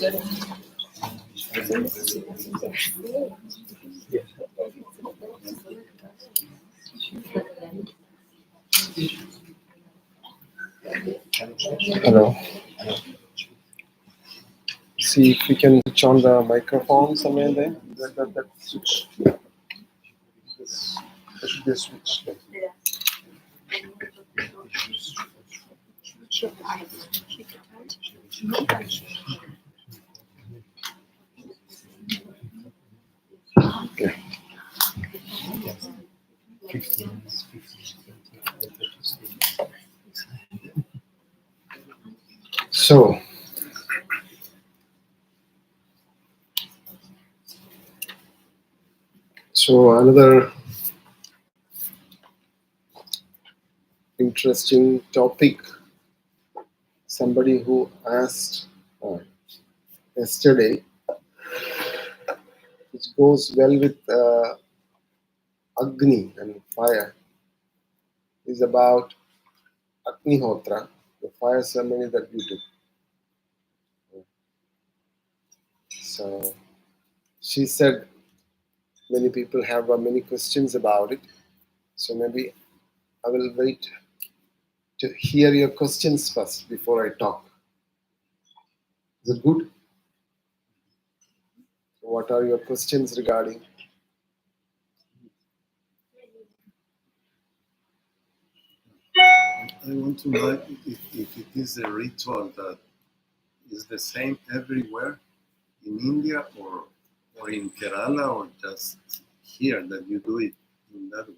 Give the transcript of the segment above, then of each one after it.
Hello. See if we can switch on the microphone somewhere there. That switch. This, there should be a switch. Okay. So another interesting topic. Somebody who asked yesterday, which goes well with Agni and fire, is about Agnihothra, the fire ceremony that we do. So she said many people have many questions about it. So maybe I will wait to hear your questions first before I talk. Is it good? What are your questions regarding? I want to know if it is a ritual that is the same everywhere in India or in Kerala or just here that you do it in that way.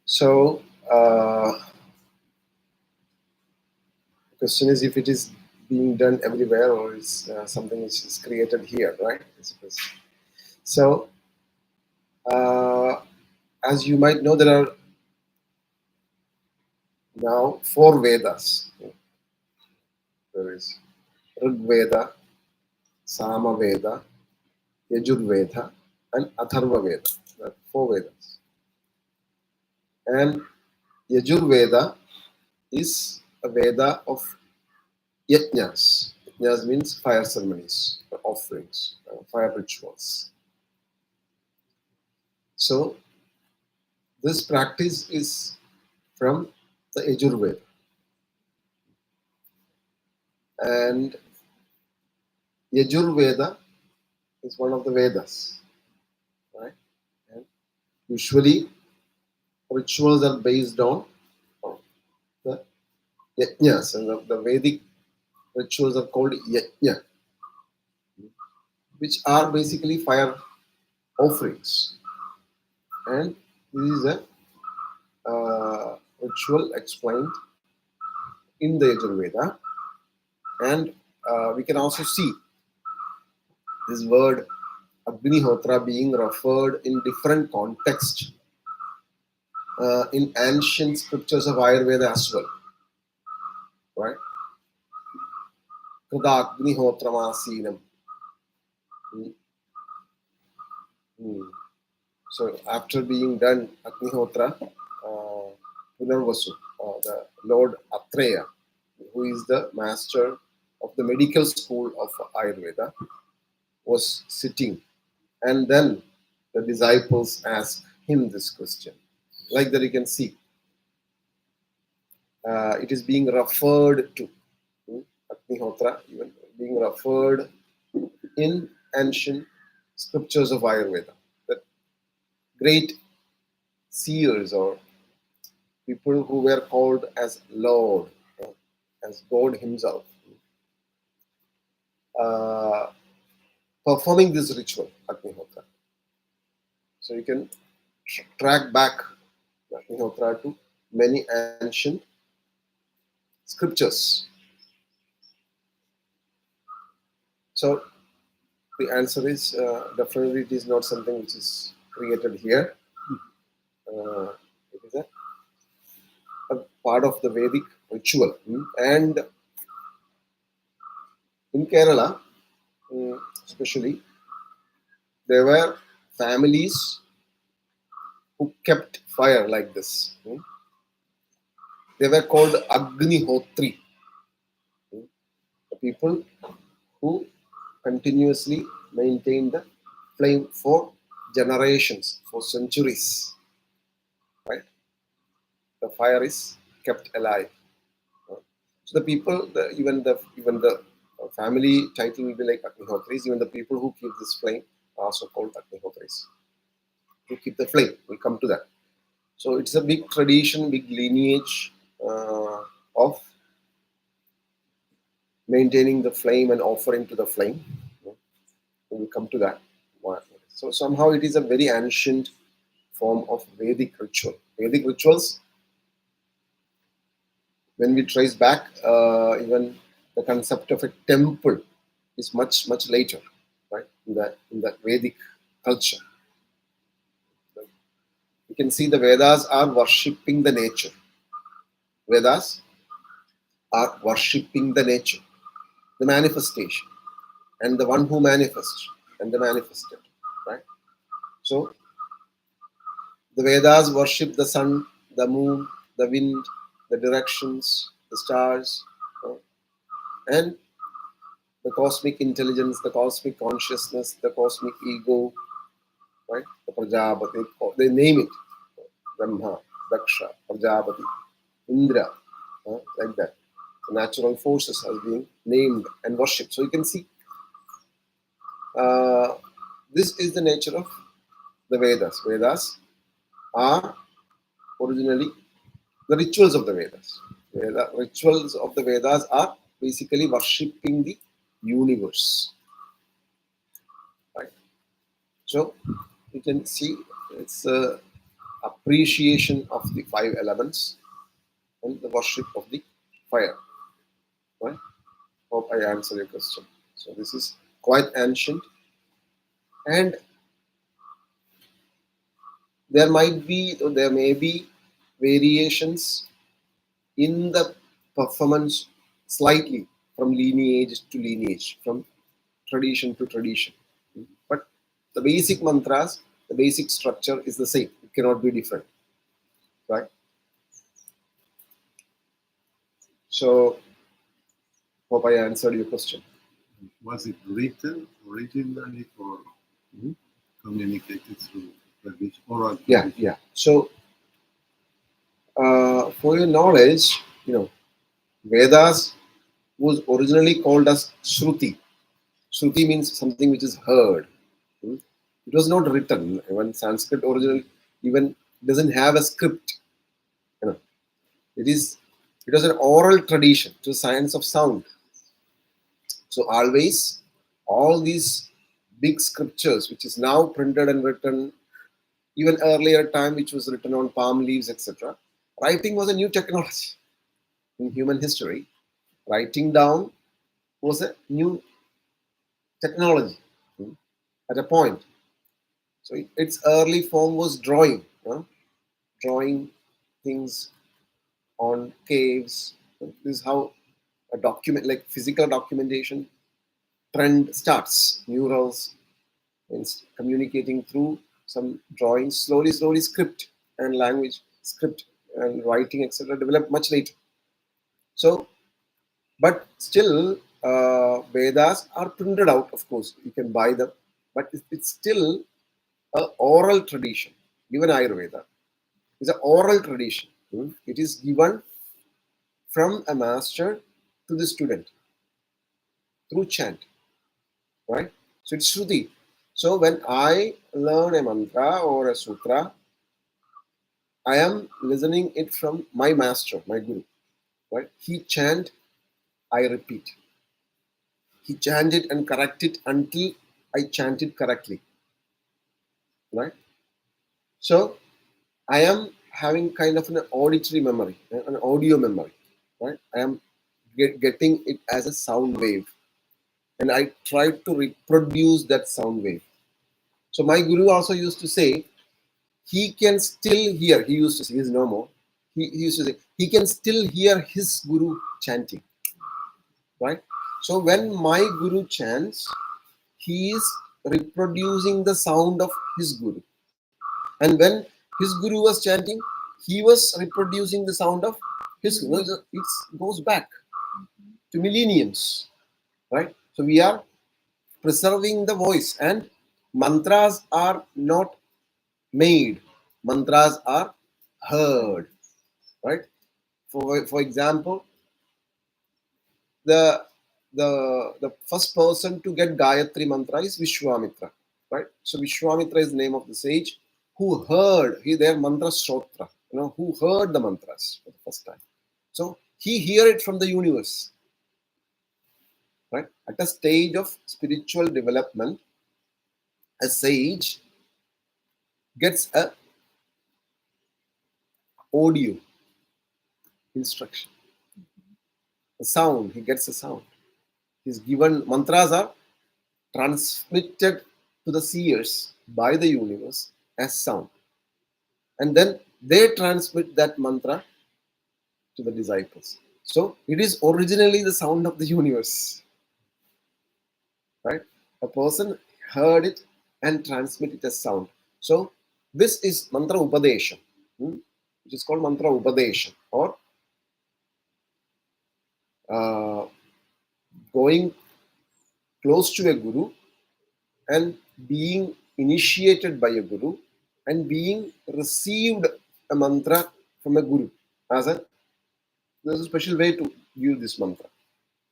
So, the question is if it is being done everywhere or is something which is created here, right? So, as you might know, there are now 4 Vedas. There is Rig Veda, Sama Veda, Yajur Veda, and Atharva Veda. There are 4 Vedas. And Yajur Veda is a Veda of Yajnas. Yajnas means fire ceremonies, offerings, fire rituals. So, this practice is from the Yajur Veda. And Yajur Veda is one of the Vedas, right? And usually, rituals are based on the Yajnas, and the Vedic rituals are called Yajna, which are basically fire offerings. And this is a ritual explained in the Yajur Veda. And we can also see this word Agnihothra being referred in different contexts in ancient scriptures of Ayurveda as well. Right? Kada Agnihotra Masinam. So after being done, Agnihotra, Punarvasu, the Lord Atreya, who is the master of the medical school of Ayurveda, was sitting. And then the disciples asked him this question. Like that you can see. It is being referred to, Agnihotra, even being referred in ancient scriptures of Ayurveda. That great seers or people who were called as Lord, as God himself, performing this ritual, Agnihotra. So you can track back Agnihotra to many ancient scriptures. So the answer is definitely it is not something which is created here. It is a part of the Vedic ritual. And in Kerala, especially, there were families who kept fire like this. They were called Agnihotri. The people who continuously maintain the flame for generations, for centuries, right? The fire is kept alive. So the people, even the family title will be like Agnihotris. Even the people who keep this flame are also called Agnihotris. Who keep the flame? We'll come to that. So it's a big tradition, big lineage of maintaining the flame and offering to the flame. We'll come to that. So somehow it is a very ancient form of Vedic ritual. Vedic rituals, when we trace back, even the concept of a temple is much much later, right? In the Vedic culture, you can see the Vedas are worshipping the nature. Vedas are worshipping the nature, the manifestation, and the one who manifests and the manifested, right? So the Vedas worship the sun, the moon, the wind, the directions, the stars, and the cosmic intelligence, the cosmic consciousness, the cosmic ego, right? The Prajapati, they name it. Brahma, Daksha, Prajapati, Indra, like that. The natural forces are being named and worshipped. So you can see uh, this is the nature of the Vedas. Vedas are originally the rituals of the Vedas. Rituals of the Vedas are basically worshipping the universe, right? So you can see it's a appreciation of the five elements and the worship of the fire, right? Hope I answer your question. So this is quite ancient, and there may be variations in the performance slightly from lineage to lineage, from tradition to tradition. But the basic mantras, the basic structure is the same. It cannot be different, right? So hope I answered your question. Was it written originally or Mhm. communicated through tradition, oral Yeah, tradition? yeah. So for your knowledge, Vedas was originally called as Shruti. Shruti means something which is heard. Hmm. It was not written. Even Sanskrit originally even doesn't have a script. You know, it is it was an oral tradition to science of sound. So always all these big scriptures, which is now printed and written, even earlier time, which was written on palm leaves, etc. Writing was a new technology in human history. Writing down was a new technology, at a point. So its early form was drawing, drawing things on caves. This is how a document, like physical documentation trend starts. Murals, means communicating through some drawings. Slowly, slowly, script and language, script and writing, etc., developed much later. So, but still, Vedas are printed out. Of course, you can buy them, but it's still a oral tradition. Even Ayurveda is an oral tradition. It is given from a master to the student through chant, right? So it's Shruti. So when I learn a mantra or a sutra, I am listening it from my master, my guru, right? He chant, I repeat. He chant it and correct it until I chant it correctly, right? So I am having kind of an auditory memory, an audio memory, right? I am getting it as a sound wave, and I try to reproduce that sound wave. So my guru also used to say he can still hear. He used to say, he's no more. He used to say he can still hear his guru chanting, right? So when my guru chants, he is reproducing the sound of his guru, and when his guru was chanting, he was reproducing the sound of his guru. It goes back to millenniums. right? So we are preserving the voice, and mantras are not made, mantras are heard, right? For example, the the first person to get Gayatri mantra is Vishwamitra, right? So Vishwamitra is the name of the sage who heard their mantra srotra, who heard the mantras for the first time. So he hear it from the universe, right? At a stage of spiritual development, a sage gets a audio instruction, a sound. He gets a sound. He's given mantras are transmitted to the seers by the universe as sound, and then they transmit that mantra to the disciples. So it is originally the sound of the universe, right? A person heard it and transmit it as sound. So this is mantra upadesha, which is called mantra upadesha, or uh, going close to a guru and being initiated by a guru and being received a mantra from a guru as a there's a special way to view this mantra.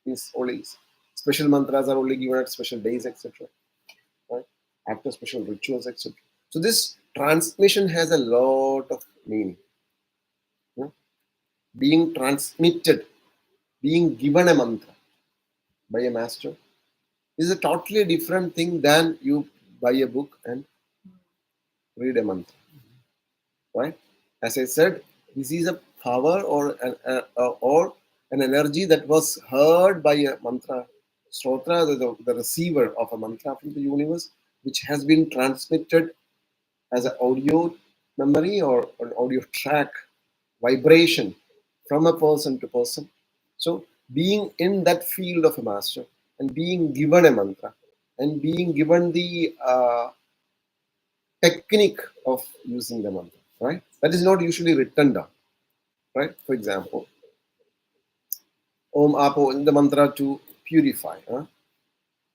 It's only special mantras are only given at special days, etc. Right? After special rituals, etc. So this transmission has a lot of meaning. Yeah? Being transmitted, being given a mantra by a master is a totally different thing than you buy a book and read a mantra. Right? As I said, this is a power or an energy that was heard by a mantra srotra, the receiver of a mantra from the universe, which has been transmitted as an audio memory or an audio track vibration from a person to person. So being in that field of a master and being given a mantra and being given the technique of using the mantra, right? That is not usually written down, right? For example, Om Apo in the mantra to purify,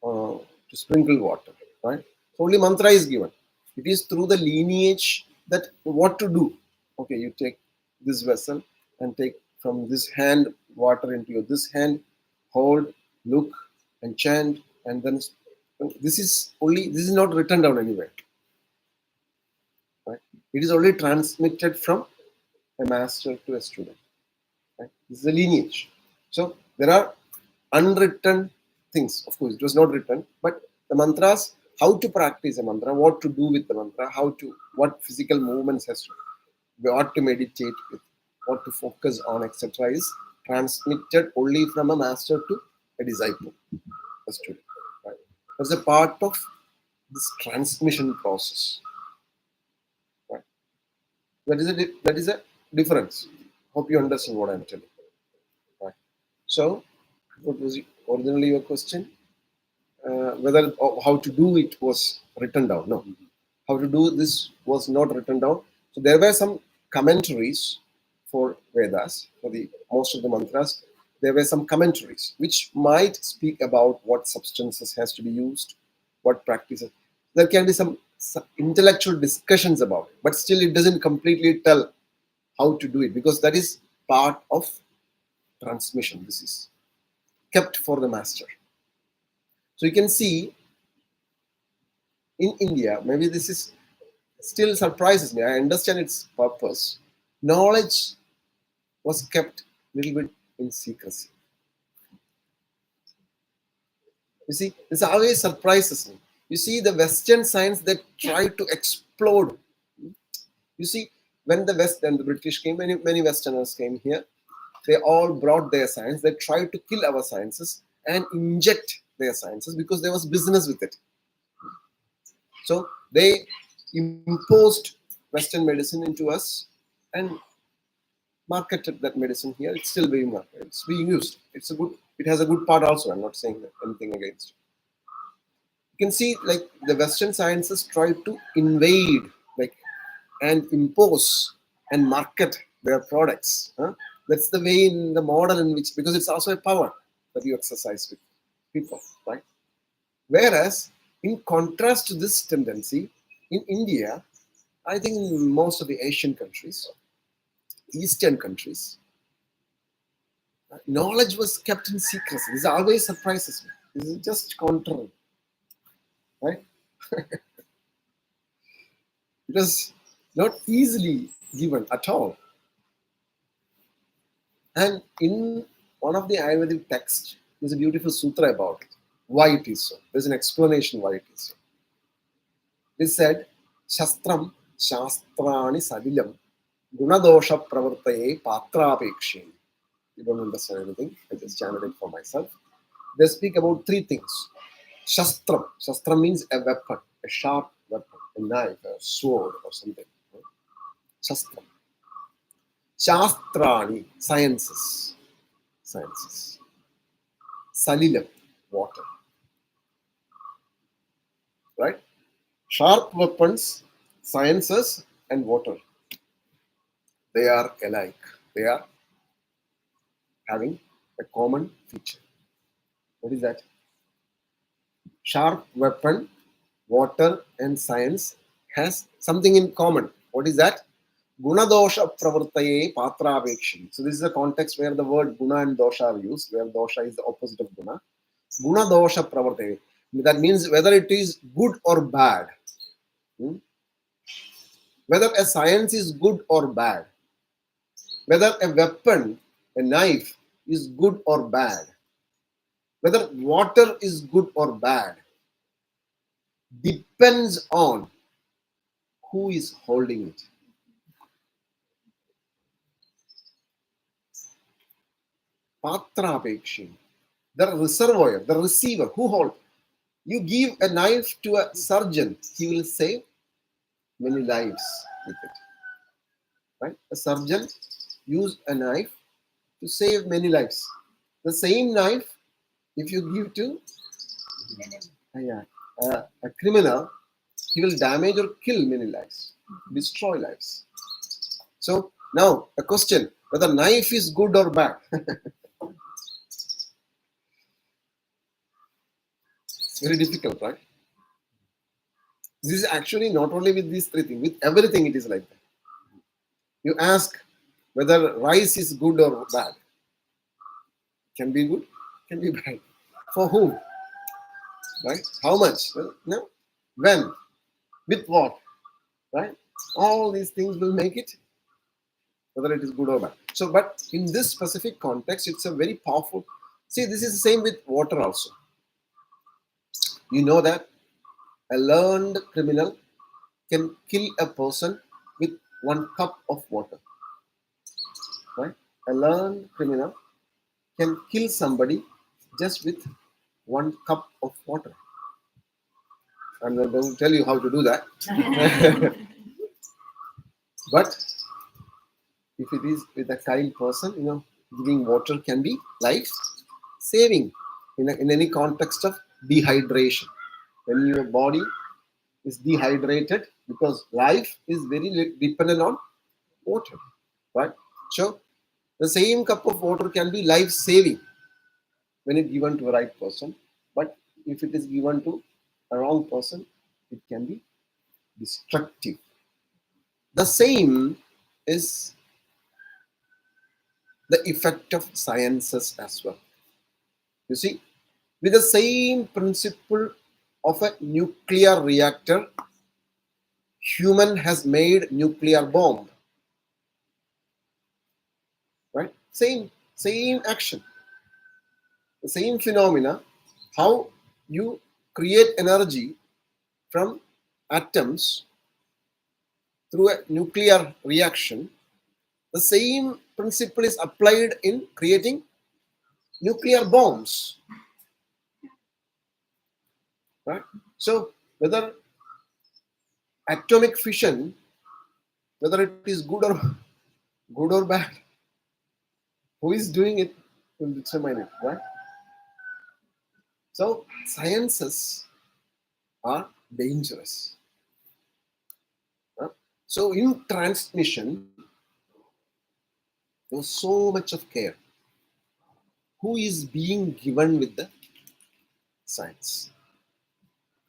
to sprinkle water, right? So only mantra is given. It is through the lineage that what to do. Okay, you take this vessel and take from this hand water into your this hand, hold, look, and chant, and then this is not written down anywhere, right? It is only transmitted from a master to a student. Right? This is a lineage. So there are unwritten things. Of course, it was not written, but the mantras, how to practice a mantra, what to do with the mantra, what physical movements has to, what to meditate with, what to focus on, etc., is transmitted only from a master to a disciple, a student. Right? That's a part of this transmission process. Right? That is a difference. Hope you understand what I'm telling. Right? So, what was originally your question? Whether how to do it was written down. No, how to do this was not written down. So there were some commentaries for Vedas, for the most of the mantras. There were some commentaries which might speak about what substances has to be used, what practices. There can be some intellectual discussions about it, but still it doesn't completely tell how to do it because that is part of transmission. This is kept for the master. So you can see in India, maybe this is still surprises me. I understand its purpose. Knowledge was kept a little bit in secrecy. You see, this always surprises me. You see, the Western science that tried to explode. You see, when the West and the British came, many Westerners came here. They all brought their science. They tried to kill our sciences and inject their sciences because there was business with it. So they imposed Western medicine into us and marketed that medicine here. It's still being marketed. It's being used. It has a good part also. I'm not saying that anything against it. You can see like the Western sciences try to invade, like, and impose and market their products. Huh? That's the way in the model in which, because it's also a power that you exercise with. people, right? Whereas, in contrast to this tendency, in India, I think in most of the Asian countries, Eastern countries, knowledge was kept in secrecy. This always surprises me. This is just contrary, right? It was not easily given at all. And in one of the Ayurvedic texts, there's a beautiful sutra about it. Why it is so. There's an explanation why it is so. It said, Shastram Shastrani Sadilam Gunadosha Pravartaye Patrapekshin. You don't understand anything. I just channeled it for myself. They speak about three things. Shastram. Shastram means a weapon, a sharp weapon, a knife, a sword, or something. Shastram. Shastrani, sciences. Sciences. Salilam, water. Right? Sharp weapons, sciences, and water. They are alike. They are having a common feature. What is that? Sharp weapon, water, and science has something in common. What is that? Gunadosha pravartaye patravekshin. So this is a context where the word guna and dosha are used, where dosha is the opposite of guna. Gunadosha pravartaye. That means whether it is good or bad. Whether a science is good or bad. Whether a weapon, a knife, is good or bad. Whether water is good or bad depends on who is holding it. Patrapekshin. The reservoir, the receiver, who holds. You give a knife to a surgeon, he will save many lives with it. Right? A surgeon used a knife to save many lives. The same knife, if you give to a criminal, he will damage or kill many lives, destroy lives. So now a question, whether knife is good or bad. It's very difficult, right? This is actually not only with these three things, with everything it is like that. You ask whether rice is good or bad. Can be good, can be bad. For whom? Right? How much? Well, no. When? With what? Right? All these things will make it whether it is good or bad. So, but in this specific context, it's a very powerful. See, this is the same with water also. You know that a learned criminal can kill a person with 1 cup of water. Right? A learned criminal can kill somebody just with 1 cup of water. I'm not going to tell you how to do that. But if it is with a kind person, giving water can be life saving in any context of dehydration. When your body is dehydrated, because life is very dependent on water, right? So the same cup of water can be life saving when it's given to a right person, but if it is given to a wrong person, it can be destructive. The same is the effect of sciences as well. You see, with the same principle of a nuclear reactor, human has made nuclear bomb. Right? Same action, the same phenomena. How you create energy from atoms through a nuclear reaction, the same principle is applied in creating nuclear bombs. Right? So whether atomic fission, whether it is good or bad, who is doing it will determine it, right? So sciences are dangerous. Huh? So in transmission, there's so much of care. Who is being given with the science.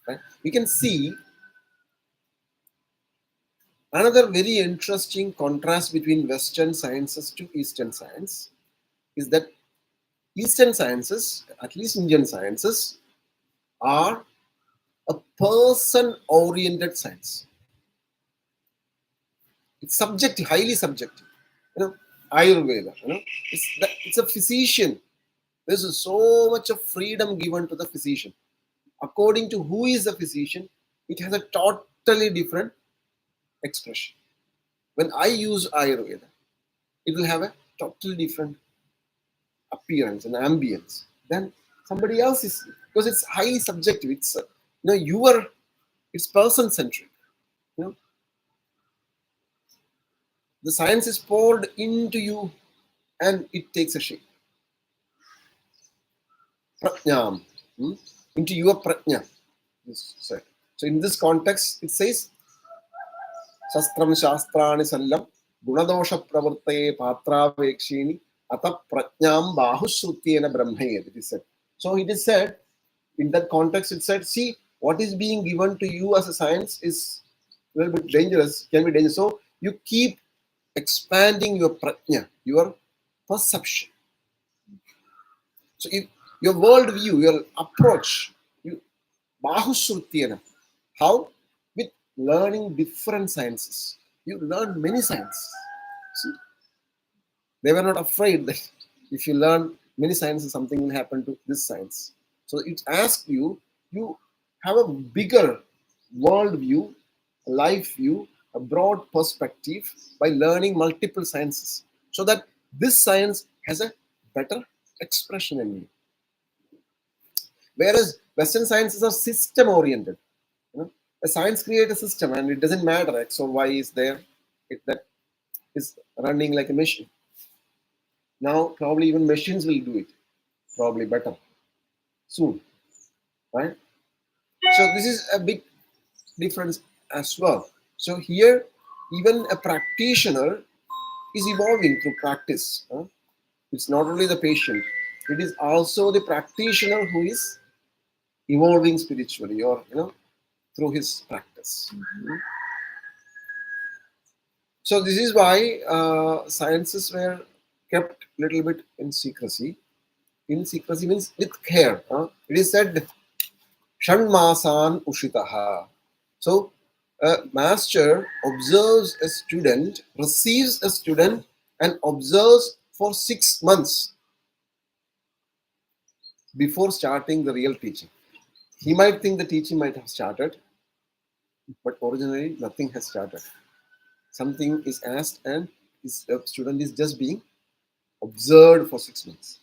Right? We can see another very interesting contrast between Western sciences to Eastern science is that Eastern sciences, at least Indian sciences, are a person-oriented science. It's subjective, highly subjective. Ayurveda, it's a physician. There's so much of freedom given to the physician. According to who is the physician, it has a totally different expression. When I use Ayurveda, it will have a totally different appearance and ambience than somebody else is, because it's highly subjective. It's it's person centric. You know, the science is poured into you, and it takes a shape. Prajnam, into your prajna. So in this context, it says Shastram Shastrani Sallam Gunadosha Pravartaye Patravekshini Ata Prajnam Bahusrutyena Brahmayed. It is said. So it is said, in that context, it said, see, what is being given to you as a science is a little bit dangerous, can be dangerous. So you keep expanding your prajna, your perception. So if your worldview, your approach, you Bahusrutyena. How? With learning different sciences. You learn many sciences. See? They were not afraid that if you learn many sciences, something will happen to this science. So it asks you, you have a bigger worldview, a life view, a broad perspective by learning multiple sciences, so that this science has a better expression in you. Whereas Western sciences are system oriented. A science creates a system, and it doesn't matter X or Y is there. That is running like a machine. Now, probably even machines will do it, probably better soon, right? So this is a big difference as well. So here, even a practitioner is evolving through practice. It's not only the patient; it is also the practitioner who is evolving spiritually, or through his practice. So this is why sciences were kept a little bit in secrecy. In secrecy means with care. It is said, Shanmasan Ushitaha. So a master observes a student, receives a student, and observes for 6 months before starting the real teaching. He might think the teaching might have started, but originally nothing has started. Something is asked, and the student is just being observed for 6 months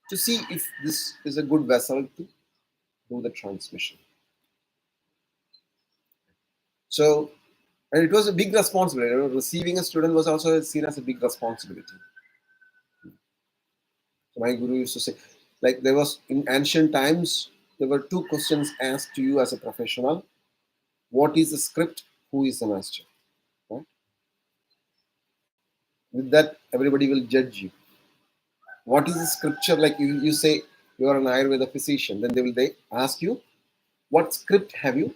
to see if this is a good vessel to do the transmission. So, and it was a big responsibility. Receiving a student was also seen as a big responsibility. So my guru used to say, like there was in ancient times, there were 2 questions asked to you as a professional. What is the script? Who is the master? Right? With that, everybody will judge you. What is the scripture? Like you say you are an Ayurveda physician, then they ask you, what script have you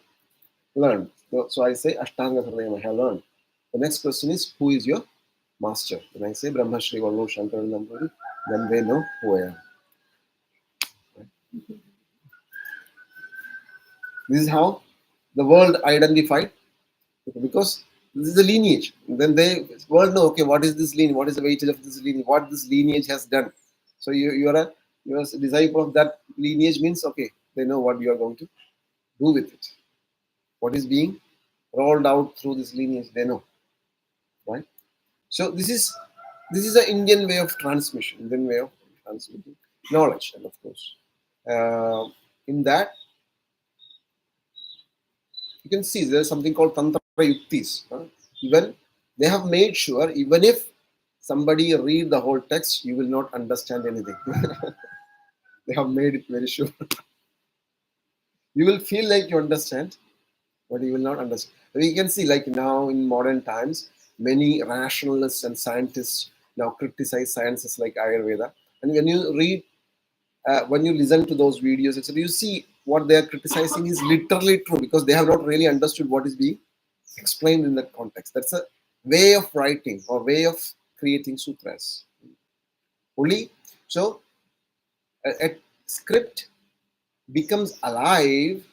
learned? So I say Ashtanga Hridayam, I have learned. The next question is, who is your master? When I say Brahma Shri Vallo Shankara Namburi, then they know who I am. This is how the world identified, because this is a lineage. Then they world know, okay, what is this lineage? What is the weightage of this lineage? What this lineage has done? So you're a disciple of that lineage means, okay, they know what you are going to do with it. What is being rolled out through this lineage, they know, right? So this is an Indian way of transmission, Indian way of transmitting knowledge, and of course, in that you can see there's something called Tantra Yuktis. Even they have made sure, even if somebody read the whole text, you will not understand anything. They have made it very sure. You will feel like you understand, but you will not understand. We can see, like now in modern times, many rationalists and scientists now criticize sciences like Ayurveda. And when you read when you listen to those videos, etc., you see what they are criticizing is literally true because they have not really understood what is being explained in that context. That's a way of writing or way of creating sutras. Only so a script becomes alive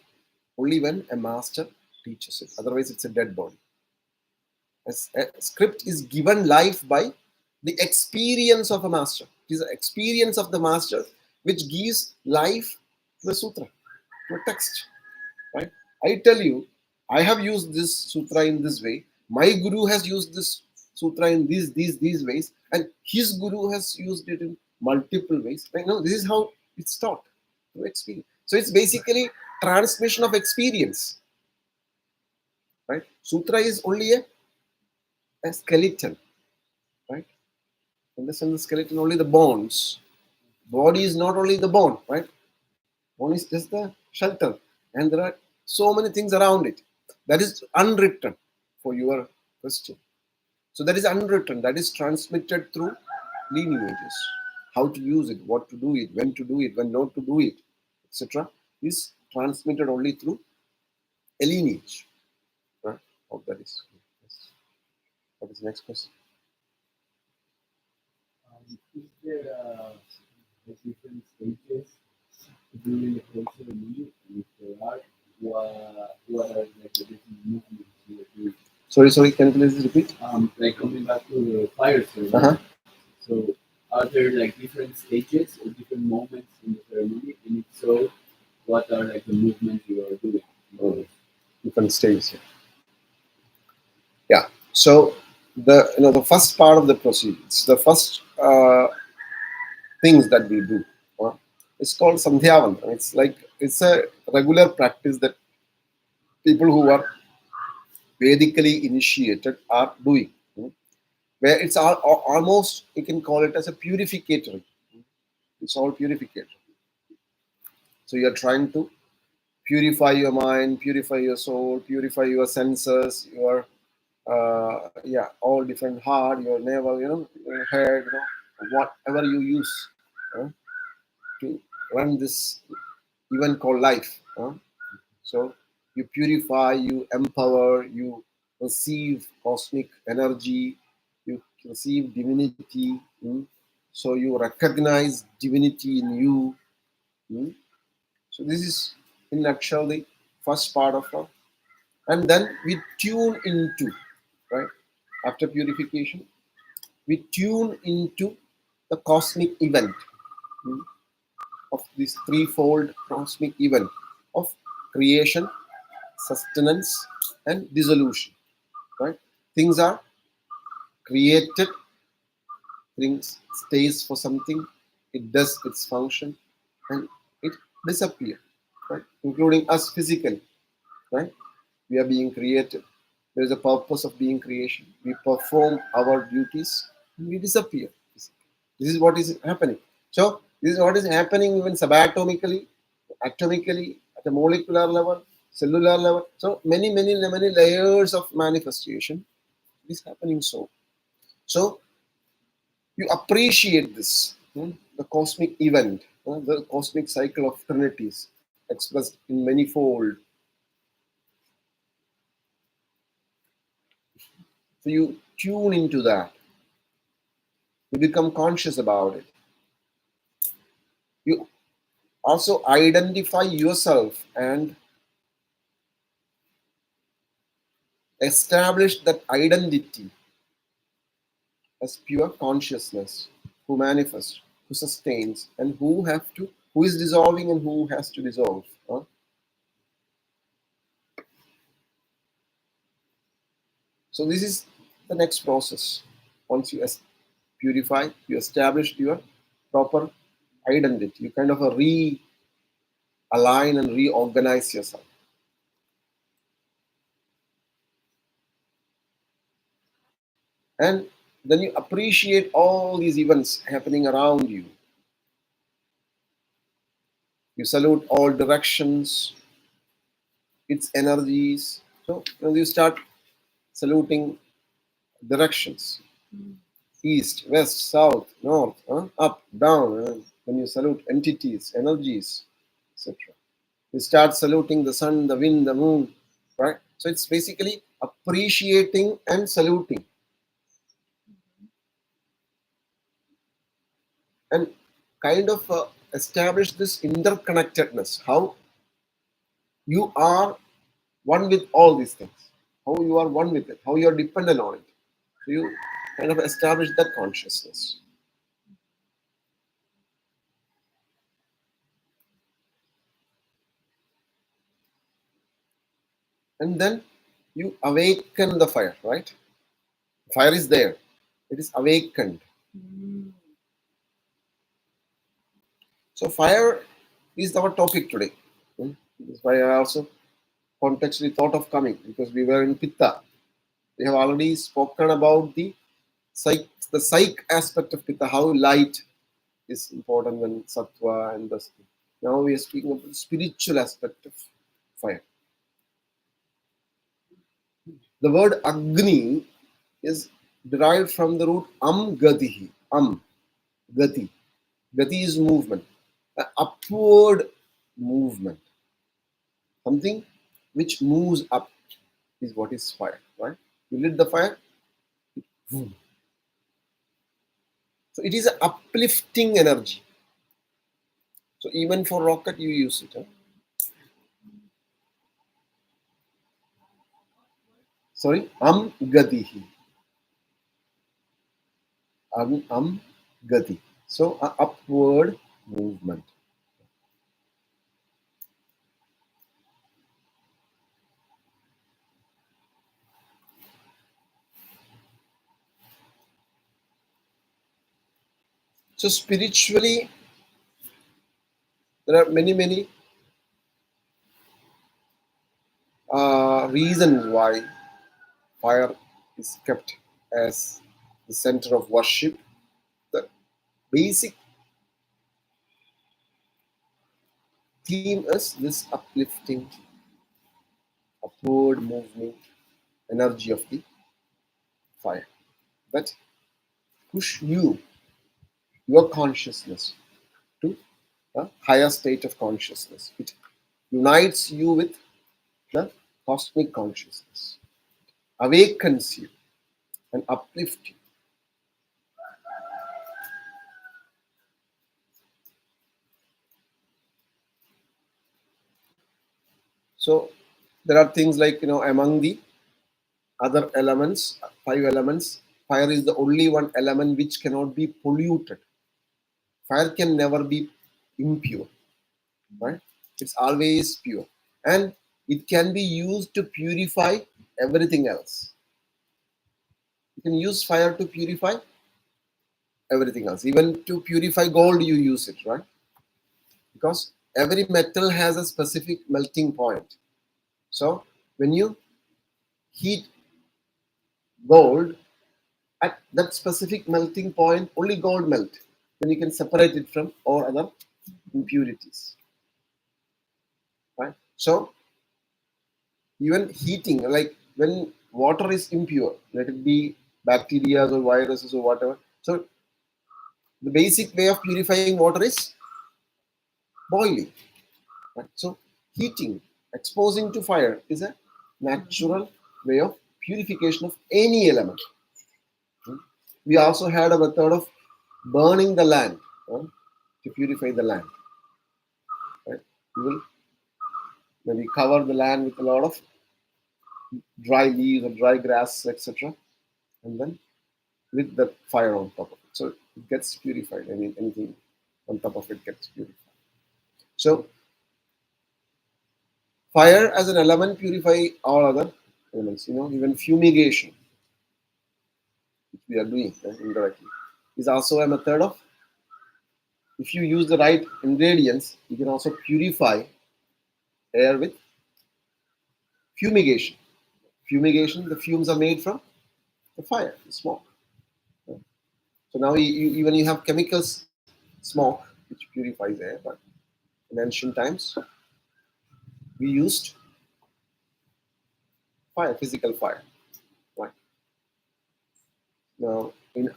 only when a master teaches it. Otherwise, it's a dead body. A script is given life by the experience of a master. It is the experience of the master which gives life to a sutra, to a text. Right? I tell you, I have used this sutra in this way. My guru has used this sutra in these ways, and his guru has used it in multiple ways. Right? No, this is how it's taught through experience. So it's basically transmission of experience. Right? Sutra is only a skeleton. Right? Understand the skeleton, only the bones. Body is not only the bone, right? Bone is just the shelter, and there are so many things around it. That is unwritten for your question. So that is unwritten. That is transmitted through lineages. How to use it, what to do it, when not to do it, etc. is transmitted only through a lineage. Right? Hope that is. Yes. What is the next question? Is there different stages during the whole ceremony? And if there are, what are like the different movements you are doing? Sorry, can you please repeat? Like coming back to the fire ceremony. Uh-huh. So are there like different stages or different moments in the ceremony? And if so, what are like the movements you are doing? Different stages. Yeah. So the first part of the proceedings, the first things that we do, it's called Sandhyavan. It's a regular practice that people who are Vedically initiated are doing, where it's almost you can call it as a purificatory. It's all purificatory. So you're trying to purify your mind, purify your soul, purify your senses, your all different heart, your navel, your head, whatever you use to run this event called life. So you purify, you empower, you receive cosmic energy, you receive divinity. So you recognize divinity in you. So this is in nutshell the first part of it. And then we tune into, right? After purification, we tune into the cosmic event of this threefold cosmic event of creation, sustenance, and dissolution. Right? Things are created, things stays for something, it does its function, and it disappears. Right? Including us physically. Right? We are being created. There is a purpose of being creation. We perform our duties and we disappear. This is what is happening. So this is what is happening even subatomically, atomically, at a molecular level, cellular level. So many layers of manifestation is happening. So you appreciate this, the cosmic event, the cosmic cycle of trinities expressed in manifold. So you tune into that. You become conscious about it. You also identify yourself and establish that identity as pure consciousness, who manifests, who sustains, and who is dissolving and who has to dissolve. So this is the next process. Once you purify, you establish your proper identity. You kind of realign and reorganize yourself. And then you appreciate all these events happening around you. You salute all directions, its energies. So you start saluting directions: east, west, south, north, up, down, when you salute entities, energies, etc. You start saluting the sun, the wind, the moon, right? So it's basically appreciating and saluting and kind of establish this interconnectedness, how you are one with all these things, how you are one with it, how you are dependent on it. So you kind of establish that consciousness. And then you awaken the fire, right? Fire is there, it is awakened. So fire is our topic today. That's why I also contextually thought of coming, because we were in Pitta. We have already spoken about the psych aspect of Pitta, how light is important when sattva and the. Now we are speaking about the spiritual aspect of fire. The word Agni is derived from the root gatihi. Gati. Gati is movement, an upward movement. Something which moves up is what is fire, right? You lit the fire, boom. So it is an uplifting energy. So even for rocket, you use it. Huh? Sorry, gatihi. Gati. So a upward movement. So spiritually, there are many reasons why fire is kept as the center of worship. The basic theme is this uplifting, upward movement energy of the fire that push your consciousness to a higher state of consciousness. It unites you with the cosmic consciousness, awakens you and uplifts you. So there are things like, among the other elements, 5 elements, fire is the only one element which cannot be polluted. Fire can never be impure, right? It's always pure. And it can be used to purify everything else. You can use fire to purify everything else. Even to purify gold, you use it, right? Because every metal has a specific melting point. So when you heat gold at that specific melting point, only gold melt. Then you can separate it from all other impurities, right? So even heating, like when water is impure, let it be bacteria or viruses or whatever. So the basic way of purifying water is boiling. Right? So heating, exposing to fire is a natural way of purification of any element. We also had a method of burning the land to purify the land. Right? We will maybe cover the land with a lot of dry leaves or dry grass, etc., and then with the fire on top of it. So it gets purified. I mean, anything on top of it gets purified. So fire as an element purify all other elements. Even fumigation, which we are doing indirectly, is also a method of, if you use the right ingredients, you can also purify air with fumigation. Fumigation, the fumes are made from the fire, the smoke. So now even you have chemicals, smoke, which purifies air, but in ancient times, we used fire, physical fire. Right? Now, in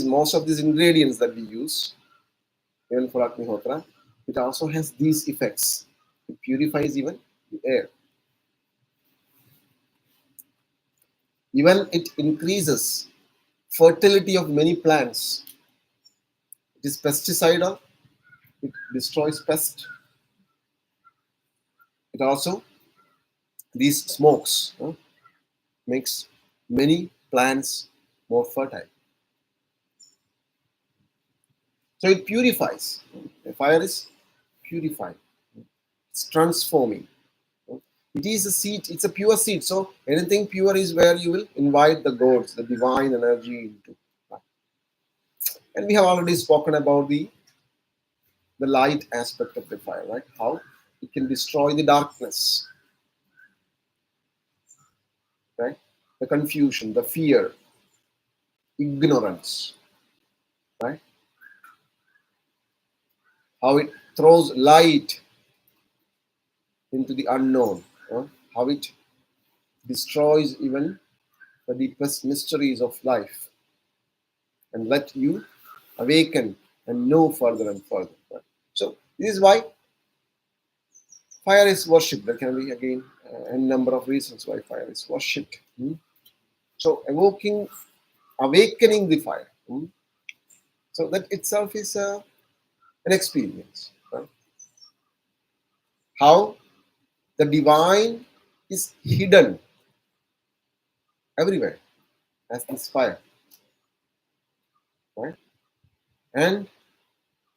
most of these ingredients that we use, even for Agnihotra, it also has these effects. It purifies even the air. Even it increases fertility of many plants. It is pesticidal. It destroys pest. It also, these smokes makes many plants more fertile. So it purifies. The fire is purifying. It's transforming. It is a seed, it's a pure seed. So anything pure is where you will invite the gods, the divine energy into. And we have already spoken about the light aspect of the fire, right? How it can destroy the darkness, right? The confusion, the fear, ignorance, right? How it throws light into the unknown, how it destroys even the deepest mysteries of life and let you awaken and know further and further. Right? So this is why fire is worshipped. There can be again a number of reasons why fire is worshipped. So awakening the fire. So that itself is an experience. Right? How the divine is hidden everywhere as this fire. Right? And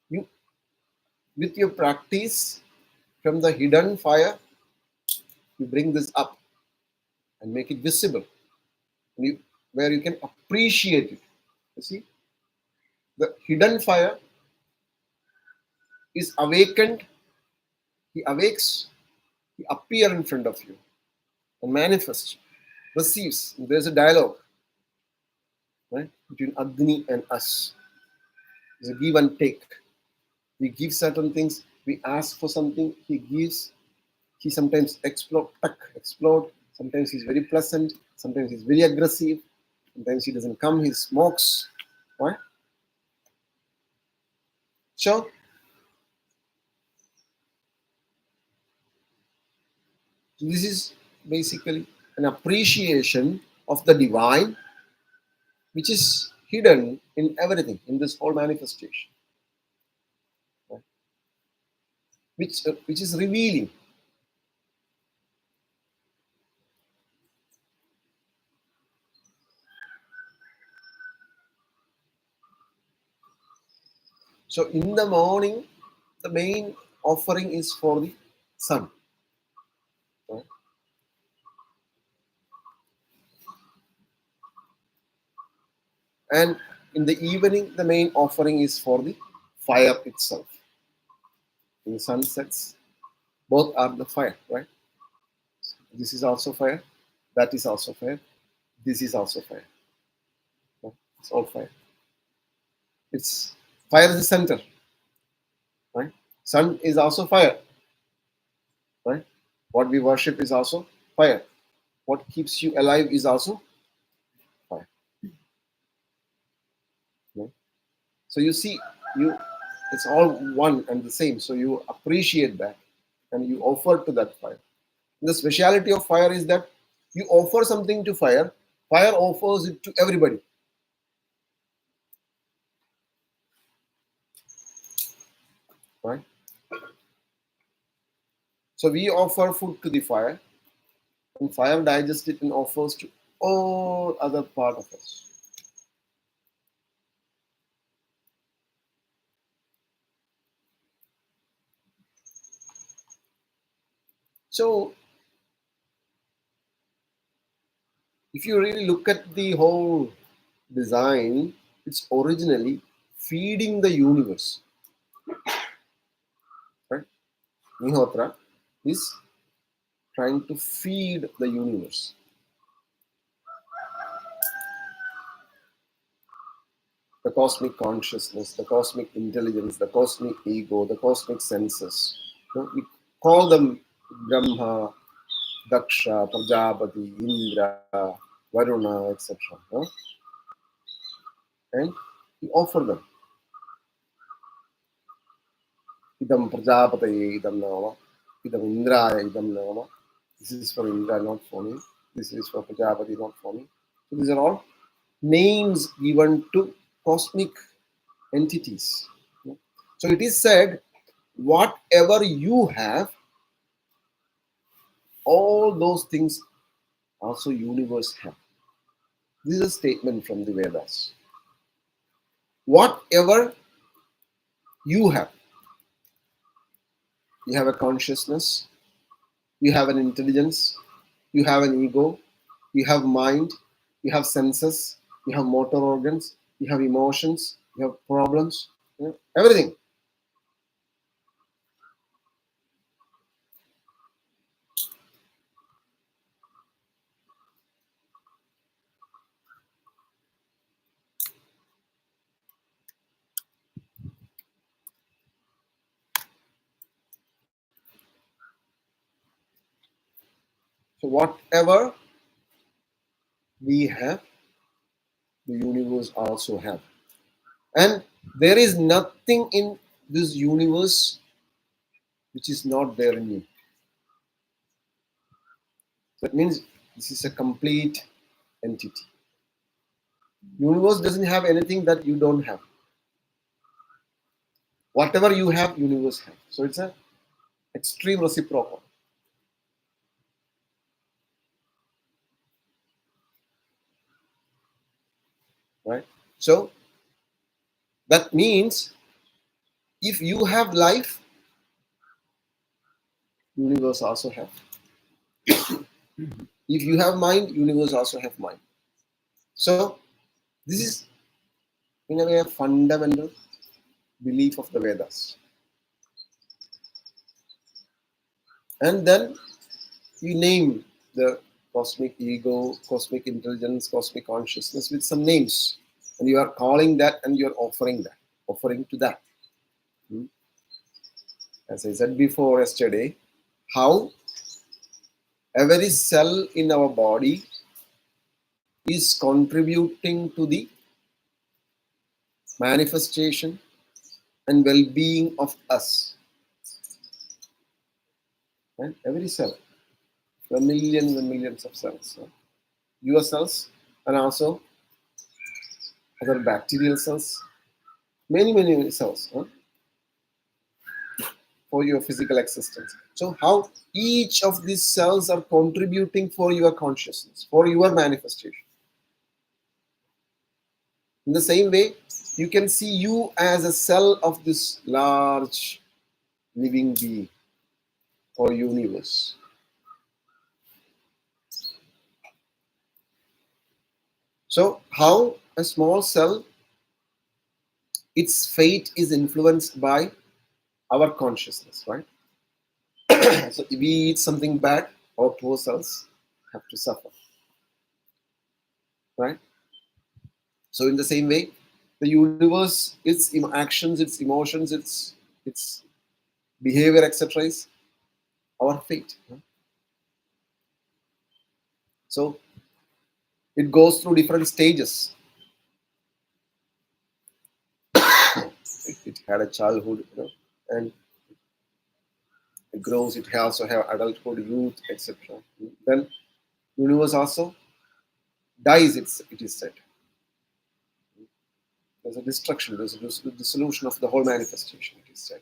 you, with your practice from the hidden fire, you bring this up and make it visible, where you can appreciate it. You see, the hidden fire is awakened. He awakes. He appears in front of you and manifests, receives. There's a dialogue, right, between Agni and us. There's a give and take. We give certain things. We ask for something. He gives. He sometimes explode. Sometimes he's very pleasant. Sometimes he's very aggressive. Sometimes he doesn't come. He smokes. Right? So this is basically an appreciation of the divine, which is hidden in everything, in this whole manifestation, right? which is revealing. So in the morning, the main offering is for the sun. Right? And in the evening, the main offering is for the fire itself. In the sunsets, both are the fire, right? This is also fire, that is also fire, this is also fire. Right? It's all fire. It's fire is the center, right? Sun is also fire, right? What we worship is also fire. What keeps you alive is also fire. Right? So you see, it's all one and the same. So you appreciate that and you offer to that fire. And the speciality of fire is that you offer something to fire, fire offers it to everybody. Right? So we offer food to the fire, and fire digests it and offers to all other part of us. So if you really look at the whole design, it's originally feeding the universe. Right? Agnihotra is trying to feed the universe. The cosmic consciousness, the cosmic intelligence, the cosmic ego, the cosmic senses. We call them Brahma, Daksha, Prajapati, Indra, Varuna, etc. And we offer them. Idam Prajapataye, idam nama, idam Indraya, idam nama. This is for Indra, not for me. This is for Prajapati, not for me. So these are all names given to cosmic entities. So it is said, whatever you have, all those things also universe have. This is a statement from the Vedas. Whatever you have a consciousness, you have an intelligence, you have an ego, you have mind, you have senses, you have motor organs, you have emotions, you have problems, everything. So whatever we have, the universe also have. And there is nothing in this universe which is not there in you. That means this is a complete entity. Universe doesn't have anything that you don't have. Whatever you have, universe have. So it's a extreme reciprocal, right? So that means if you have life, universe also have. If you have mind, universe also have mind. So this is in a way a fundamental belief of the Vedas. And then you name the cosmic ego, cosmic intelligence, cosmic consciousness with some names. And you are calling that and you are offering to that. As I said before yesterday, how every cell in our body is contributing to the manifestation and well-being of us. Right? Every cell, the millions and millions of cells, your cells, and also other bacterial cells, many cells for your physical existence. So how each of these cells are contributing for your consciousness, for your manifestation. In the same way, you can see you as a cell of this large living being or universe. So how a small cell, its fate is influenced by our consciousness, right? So if we eat something bad, our poor cells have to suffer, right? So in the same way, the universe, its actions, its emotions, its behavior, etc., is our fate. So it goes through different stages. It had a childhood, and it grows. It also have adulthood, youth, etc. Then universe also dies. It is said there's a destruction. There's a dissolution of the whole manifestation. It is said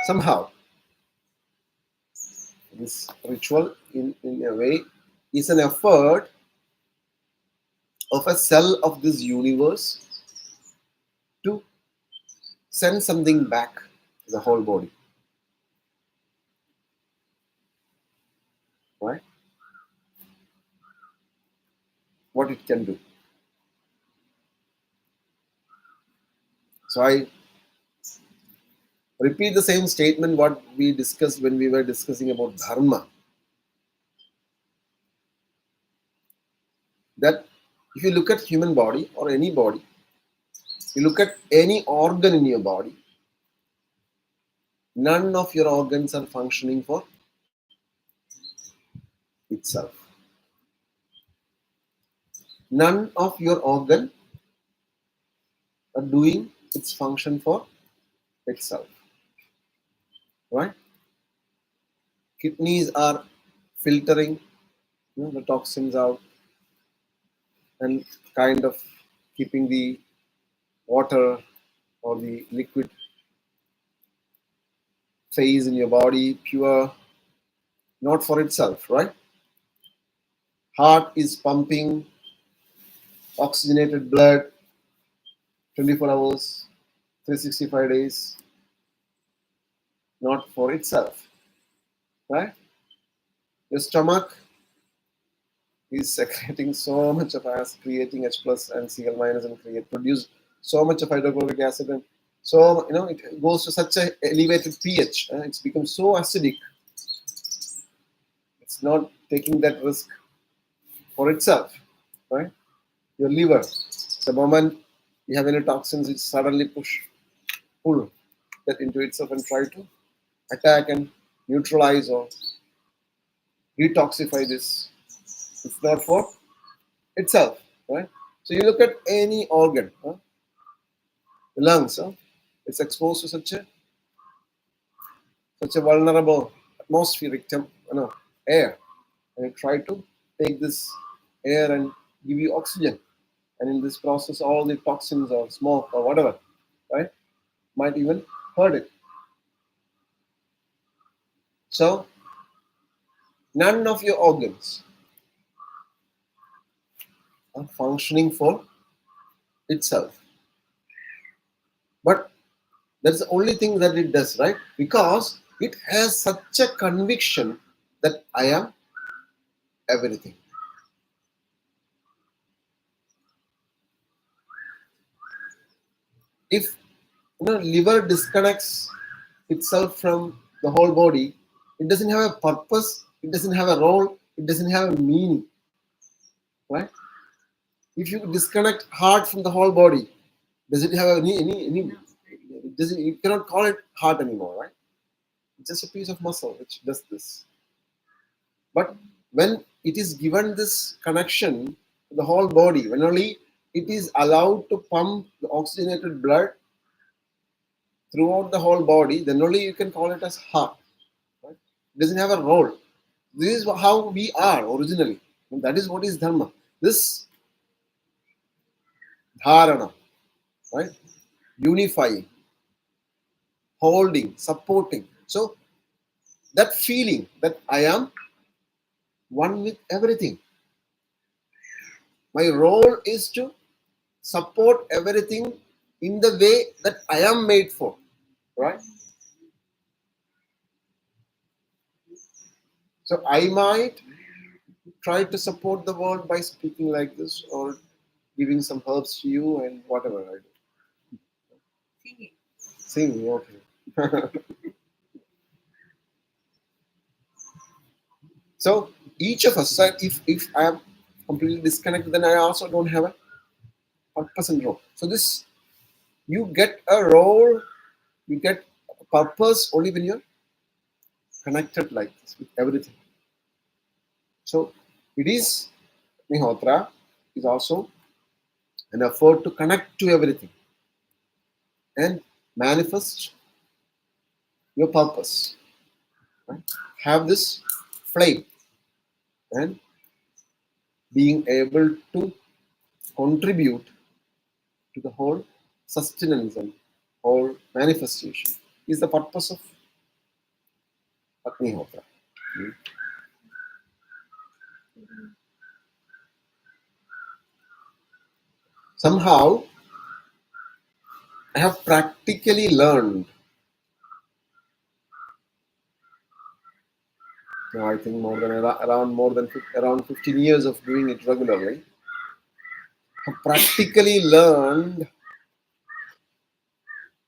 somehow. This ritual, in a way, is an effort of a cell of this universe to send something back to the whole body, right? What it can do. So I repeat the same statement what we discussed when we were discussing about dharma. That if you look at human body or any body, you look at any organ in your body, none of your organs are functioning for itself. None of your organ are doing its function for itself, right? Kidneys are filtering, the toxins out and kind of keeping the water or the liquid phase in your body pure, not for itself, right? Heart is pumping oxygenated blood 24 hours, 365 days, not for itself, right? Your stomach is secreting so much of acid, creating H plus and Cl minus, and produce so much of hydrochloric acid, and so it goes to such a elevated pH. It's become so acidic. It's not taking that risk for itself, right? Your liver, the moment you have any toxins, it suddenly pull that into itself and try to attack and neutralize or detoxify this. It's not for itself, right? So you look at any organ, the lungs, it's exposed to such a vulnerable atmospheric air, and you try to take this air and give you oxygen, and in this process, all the toxins or smoke or whatever, right, might even hurt it. So none of your organs are functioning for itself, but that's the only thing that it does, right? Because it has such a conviction that I am everything. If liver disconnects itself from the whole body, it doesn't have a purpose, it doesn't have a role, it doesn't have a meaning, right? If you disconnect heart from the whole body, does it have any it doesn't, you cannot call it heart anymore, right? It's just a piece of muscle which does this. But when it is given this connection to the whole body, when only it is allowed to pump the oxygenated blood throughout the whole body, then only you can call it as heart. Right? It doesn't have a role. This is how we are originally. And that is what is dharma. This dharana, right? Unifying, holding, supporting. So that feeling that I am one with everything. My role is to support everything in the way that I am made for, right? So I might try to support the world by speaking like this or giving some herbs to you and whatever I do. Singing, okay. So each of us, if I am completely disconnected, then I also don't have a purpose and role. So this, you get a role, you get a purpose only when you're connected like this with everything. So it is, Agnihothra is also an effort to connect to everything and manifest your purpose. Right? Have this flame and being able to contribute to the whole sustenance and whole manifestation is the purpose of Agnihotra. Somehow, I have practically learned. I think around 15 years of doing it regularly. I have practically learned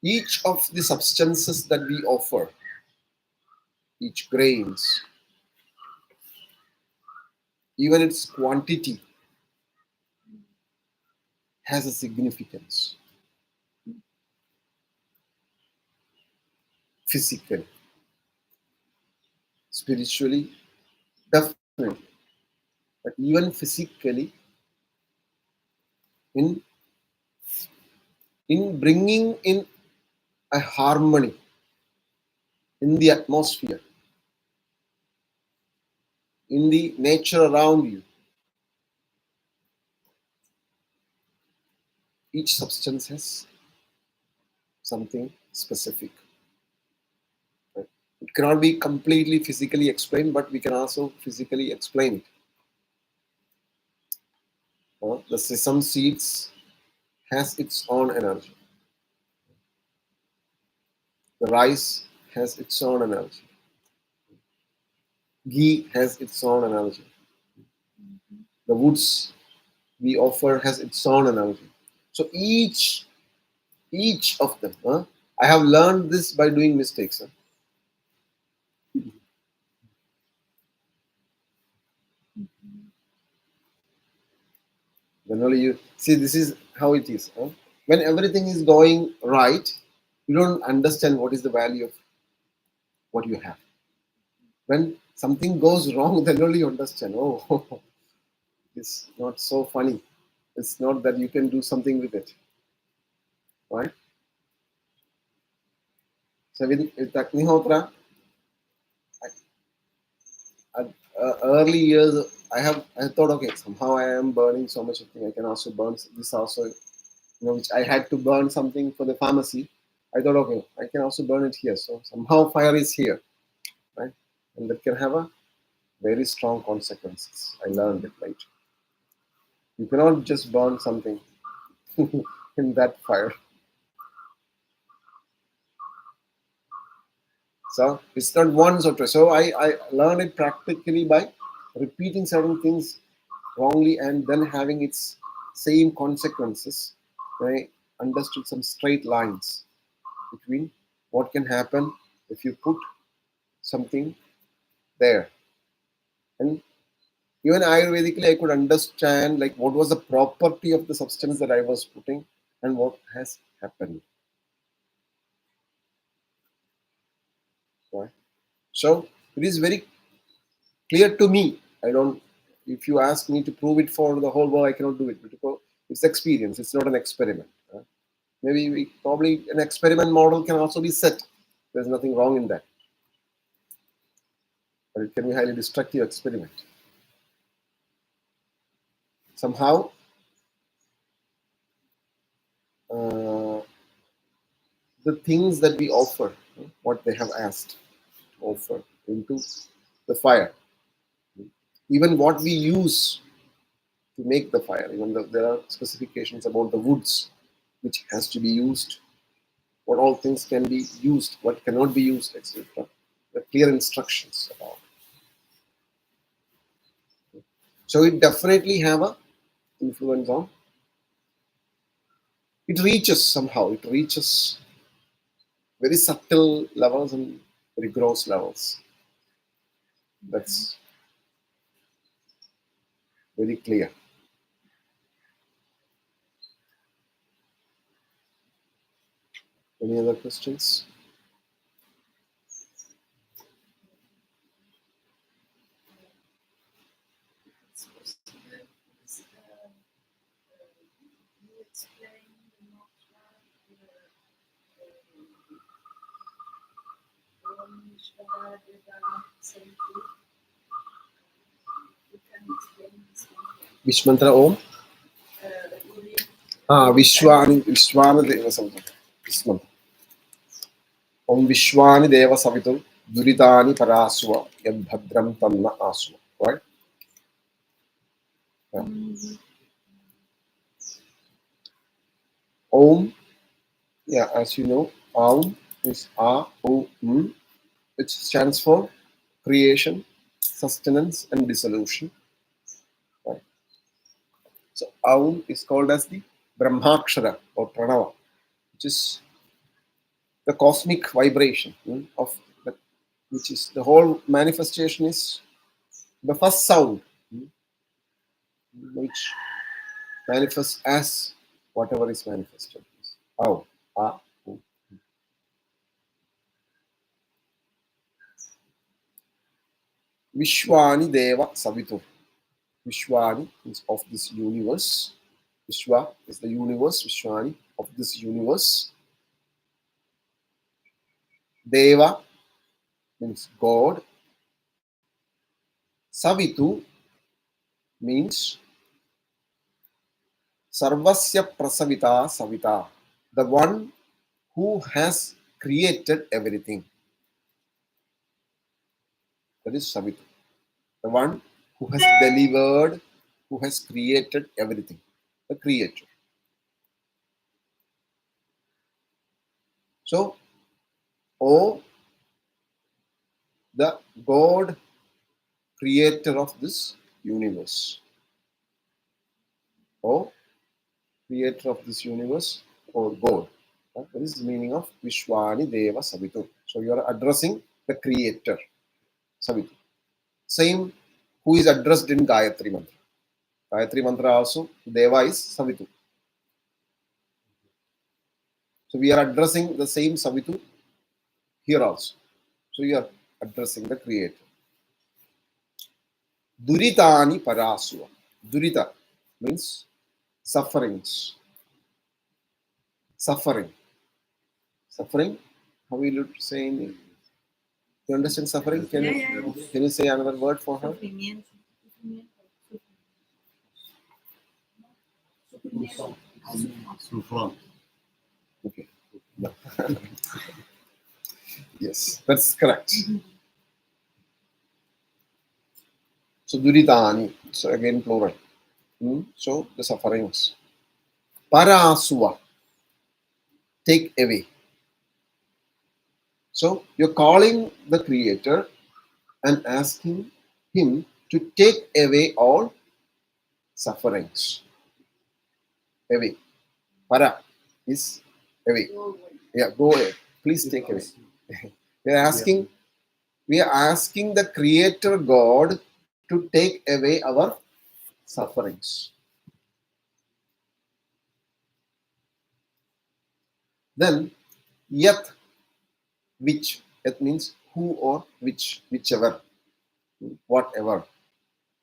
each of the substances that we offer, each grains, even its quantity, has a significance. Physically, spiritually, definitely, but even physically, in in bringing in a harmony in the atmosphere, in the nature around you. Each substance has something specific. Right? It cannot be completely physically explained, but we can also physically explain it. The sesame seeds has its own energy. The rice has its own energy. Ghee has its own energy. The woods we offer has its own energy. So each of them. I have learned this by doing mistakes. Then only you see this is how it is. When everything is going right, you don't understand what is the value of what you have. When something goes wrong, then only you understand. Oh, it's not so funny. It's not that you can do something with it, right? So with Agnihothra, at early years, I thought, okay, somehow I am burning so much of thing. I can also burn this also, which I had to burn something for the pharmacy. I thought, okay, I can also burn it here. So somehow fire is here, right? And that can have a very strong consequences. I learned it later. You cannot just burn something in that fire. So it's not once or twice. So I learned it practically by repeating certain things wrongly and then having its same consequences. I understood some straight lines between what can happen if you put something there. And even Ayurvedically, I could understand like what was the property of the substance that I was putting and what has happened. Right? So it is very clear to me. I don't. If you ask me to prove it for the whole world, I cannot do it because it's experience. It's not an experiment. Maybe probably an experiment model can also be set. There's nothing wrong in that, but it can be highly destructive experiment. Somehow, uh, the things that we offer, what they have asked, offer into the fire, even what we use to make the fire, even though there are specifications about the woods which has to be used, what all things can be used, what cannot be used, etc. The clear instructions about. So it definitely have a influence on. It reaches somehow. It reaches very subtle levels and very gross levels. That's very clear. Any other questions? You explain the mantra, Om Vishwara Deva Savitu. You can explain this one. Which mantra Om? Vishwani Deva Savitur. This mantra. Om Vishwani Deva Savitur. Duritani Paraswa Yad Bhadram Tanna Aswa. Right? Yeah. Om, yeah, as you know, Aum is A-O-M, which stands for creation, sustenance, and dissolution. Right? So Aum is called as the Brahmakshara or Pranava, which is the cosmic vibration of the, which is the whole manifestation is the first sound which manifests as whatever is manifested. Aum, A, U. Vishwani Deva Savitur. Vishwani is of this universe. Vishwa is the universe, Vishwani, of this universe. Deva means God. Savitu means Sarvasya Prasavita Savita, the one who has created everything. That is Savitu, the one who has delivered, who has created everything, the creator. So, O, the God creator of this universe. O, creator of this universe, or God. That is the meaning of Vishwani Deva Savitu. So, you are addressing the creator, Savitu. Same who is addressed in Gayatri Mantra. Gayatri Mantra also, Deva is Savitu. So we are addressing the same Savitu here also. So you are addressing the Creator. Duritani Parasuva. Durita means sufferings. Suffering. Suffering. How will you say in it? You understand suffering? Can you say another word for her? Sufrimiento. Sufrón. Okay. No. Yes, that's correct. So Duritani. So again plural. So the sufferings. Parasuva. Take away. So you're calling the Creator and asking Him to take away all sufferings. Away. Para is away. Yeah, go away. Please take away. We are asking the Creator God to take away our sufferings. Then, yat, which, that means who or which, whichever, whatever.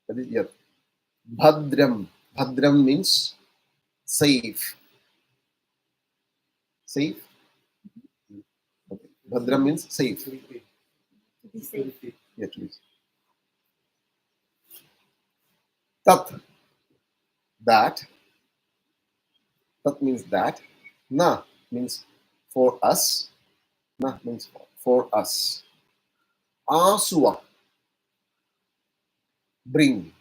That is yat. Bhadram. Bhadram means safe. Safe. Okay. Bhadram means safe. To be safe. Yeah, please. Tat. That. Tat means that. Na means for us. Na means for us. Asuva. Bring.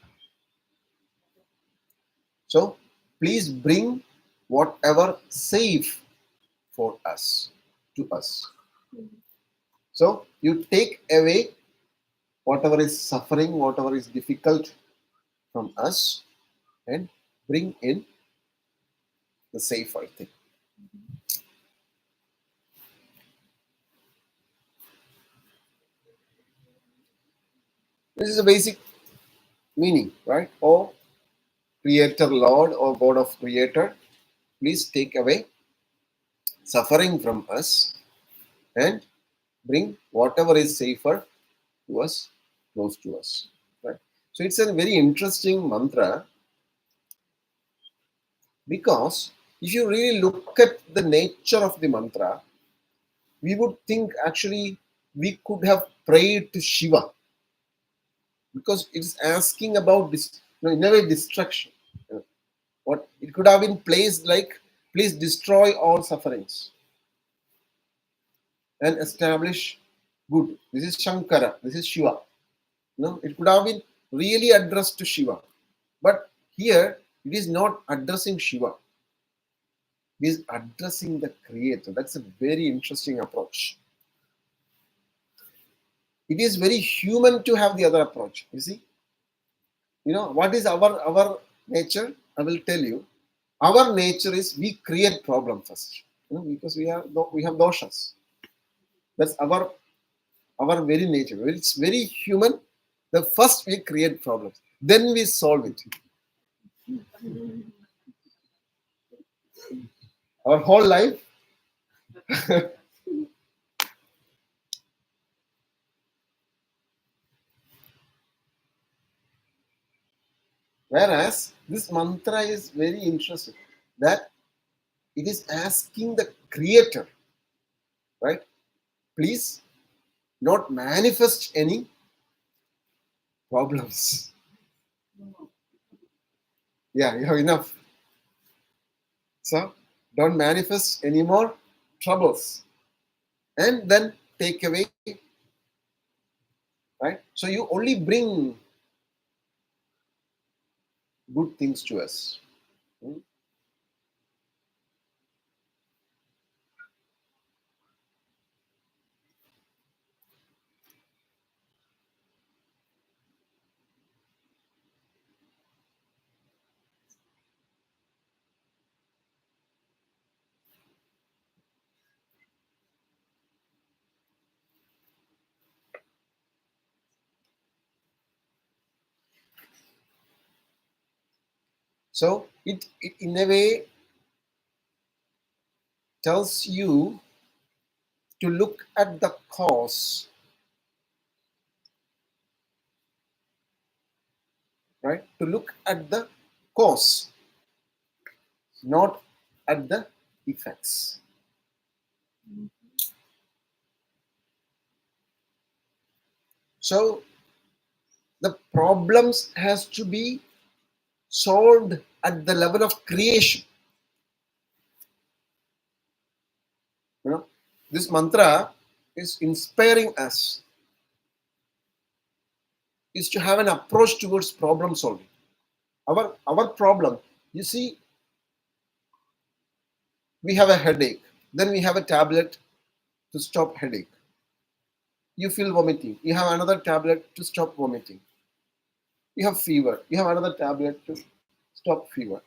So please bring whatever safe for us to us. So you take away whatever is suffering, whatever is difficult from us, and bring in the safer thing. This is a basic meaning, right? Oh, Creator Lord or God of Creator, please take away suffering from us and bring whatever is safer to us, close to us. Right? So it's a very interesting mantra because if you really look at the nature of the mantra, we would think actually we could have prayed to Shiva because it's asking about this, in a way, destruction. What it could have been placed like, please destroy all sufferings and establish good. This is Shankara, this is Shiva. No, it could have been really addressed to Shiva. But here it is not addressing Shiva. It is addressing the Creator. That's a very interesting approach. It is very human to have the other approach. You see? You know, what is our nature? I will tell you. Our nature is we create problem first. Because we have doshas. That's our very nature. It's very human. The first we create problems, then we solve it. Our whole life, Whereas this mantra is very interesting, that it is asking the creator, right? Please not manifest any problems. Yeah, you have enough. So don't manifest any more troubles. And then take away, right? So you only bring good things to us. Hmm? So it in a way tells you to look at the cause, right? To look at the cause, not at the effects. So the problems has to be solved at the level of creation. You know, this mantra is inspiring us, is to have an approach towards problem solving. Our problem, you see, we have a headache, then we have a tablet to stop headache. You feel vomiting, you have another tablet to stop vomiting. You have fever, you have another tablet to stop fever,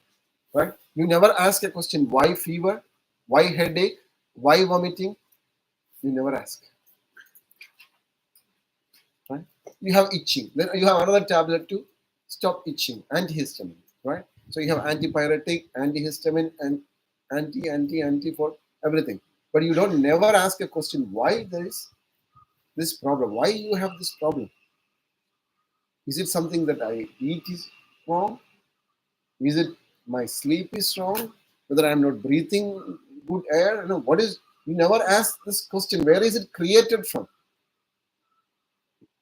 right? You never ask a question, why fever, why headache, why vomiting. You never ask, right? You have itching, then you have another tablet to stop itching, antihistamine, right? So you have antipyretic, antihistamine, and anti for everything. But you don't never ask a question, why there is this problem, why you have this problem. Is it something that I eat is wrong? Is it my sleep is wrong? Whether I'm not breathing good air? No, what is, you never ask this question, where is it created from?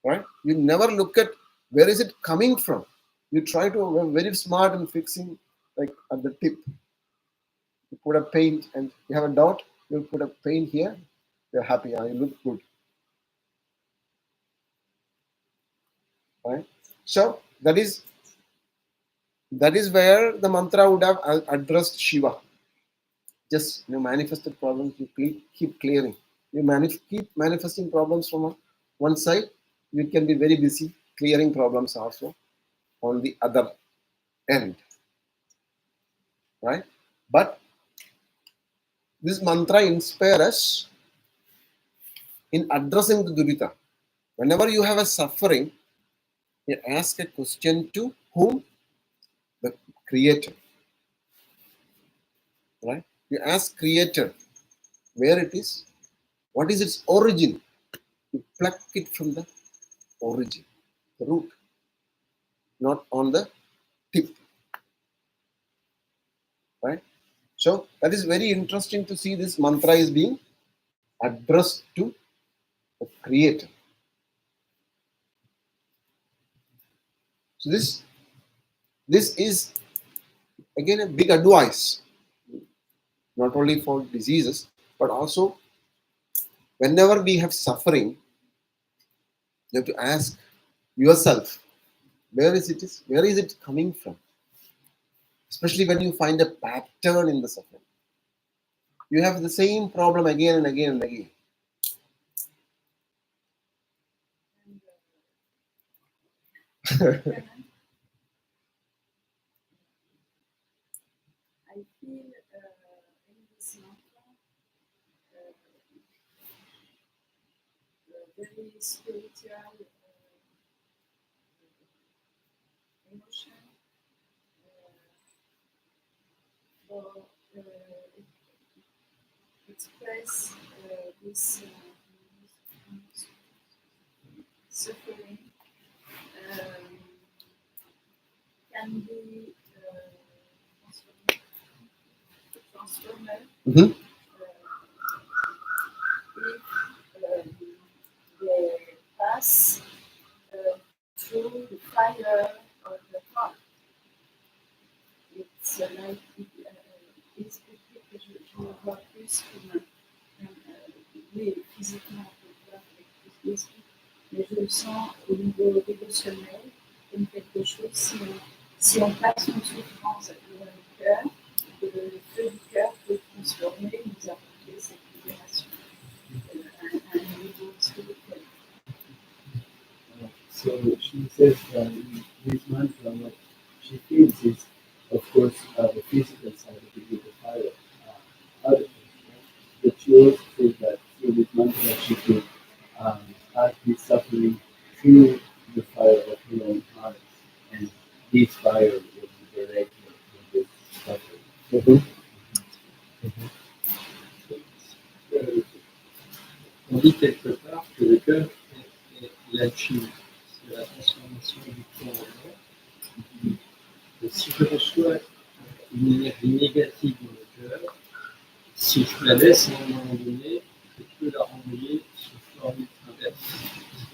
Right? You never look at where is it coming from. You try to be very smart in fixing, like at the tip. You put a paint and you have a dot, you put a paint here, you're happy, you look good. Right? So that is where the mantra would have addressed Shiva. Just manifest the problems, you keep clearing. You keep manifesting problems from one side, you can be very busy clearing problems also on the other end, right? But this mantra inspires us in addressing the durita. Whenever you have a suffering, you ask a question to whom? The creator, right? You ask creator where it is, what is its origin. You pluck it from the origin, the root, not on the tip, right? So that is very interesting to see this mantra is being addressed to the creator. So this is again a big advice, not only for diseases, but also whenever we have suffering, you have to ask yourself, where is it coming from? Especially when you find a pattern in the suffering. You have the same problem again and again and again. I feel in this mantra very spiritual emotion for express this suffering can be transformed Mhm. if they pass through the fire of the heart. It's like expliquer que je le vois plus comme oui, physiquement, on peut le voir avec plus d'esprit, mais je le sens au niveau émotionnel comme quelque chose, si on passe une souffrance dans le cœur, le feu du cœur peut transformer, nous apporter cette libération à un niveau spirituel. So she says this mantra, what she feels is, of course, the physical side of it with the fire, other things, right? But she also says that through this mantra she could pass this suffering through the fire of her own heart, and this fire will liberate her from this suffering. Mhm. On dit quelque part que le cœur est l'alchimie, c'est la transformation du corps en or. Et si je reçois une énergie négative dans le cœur, si je la laisse à un moment donné, je peux la renvoyer sous forme inverse,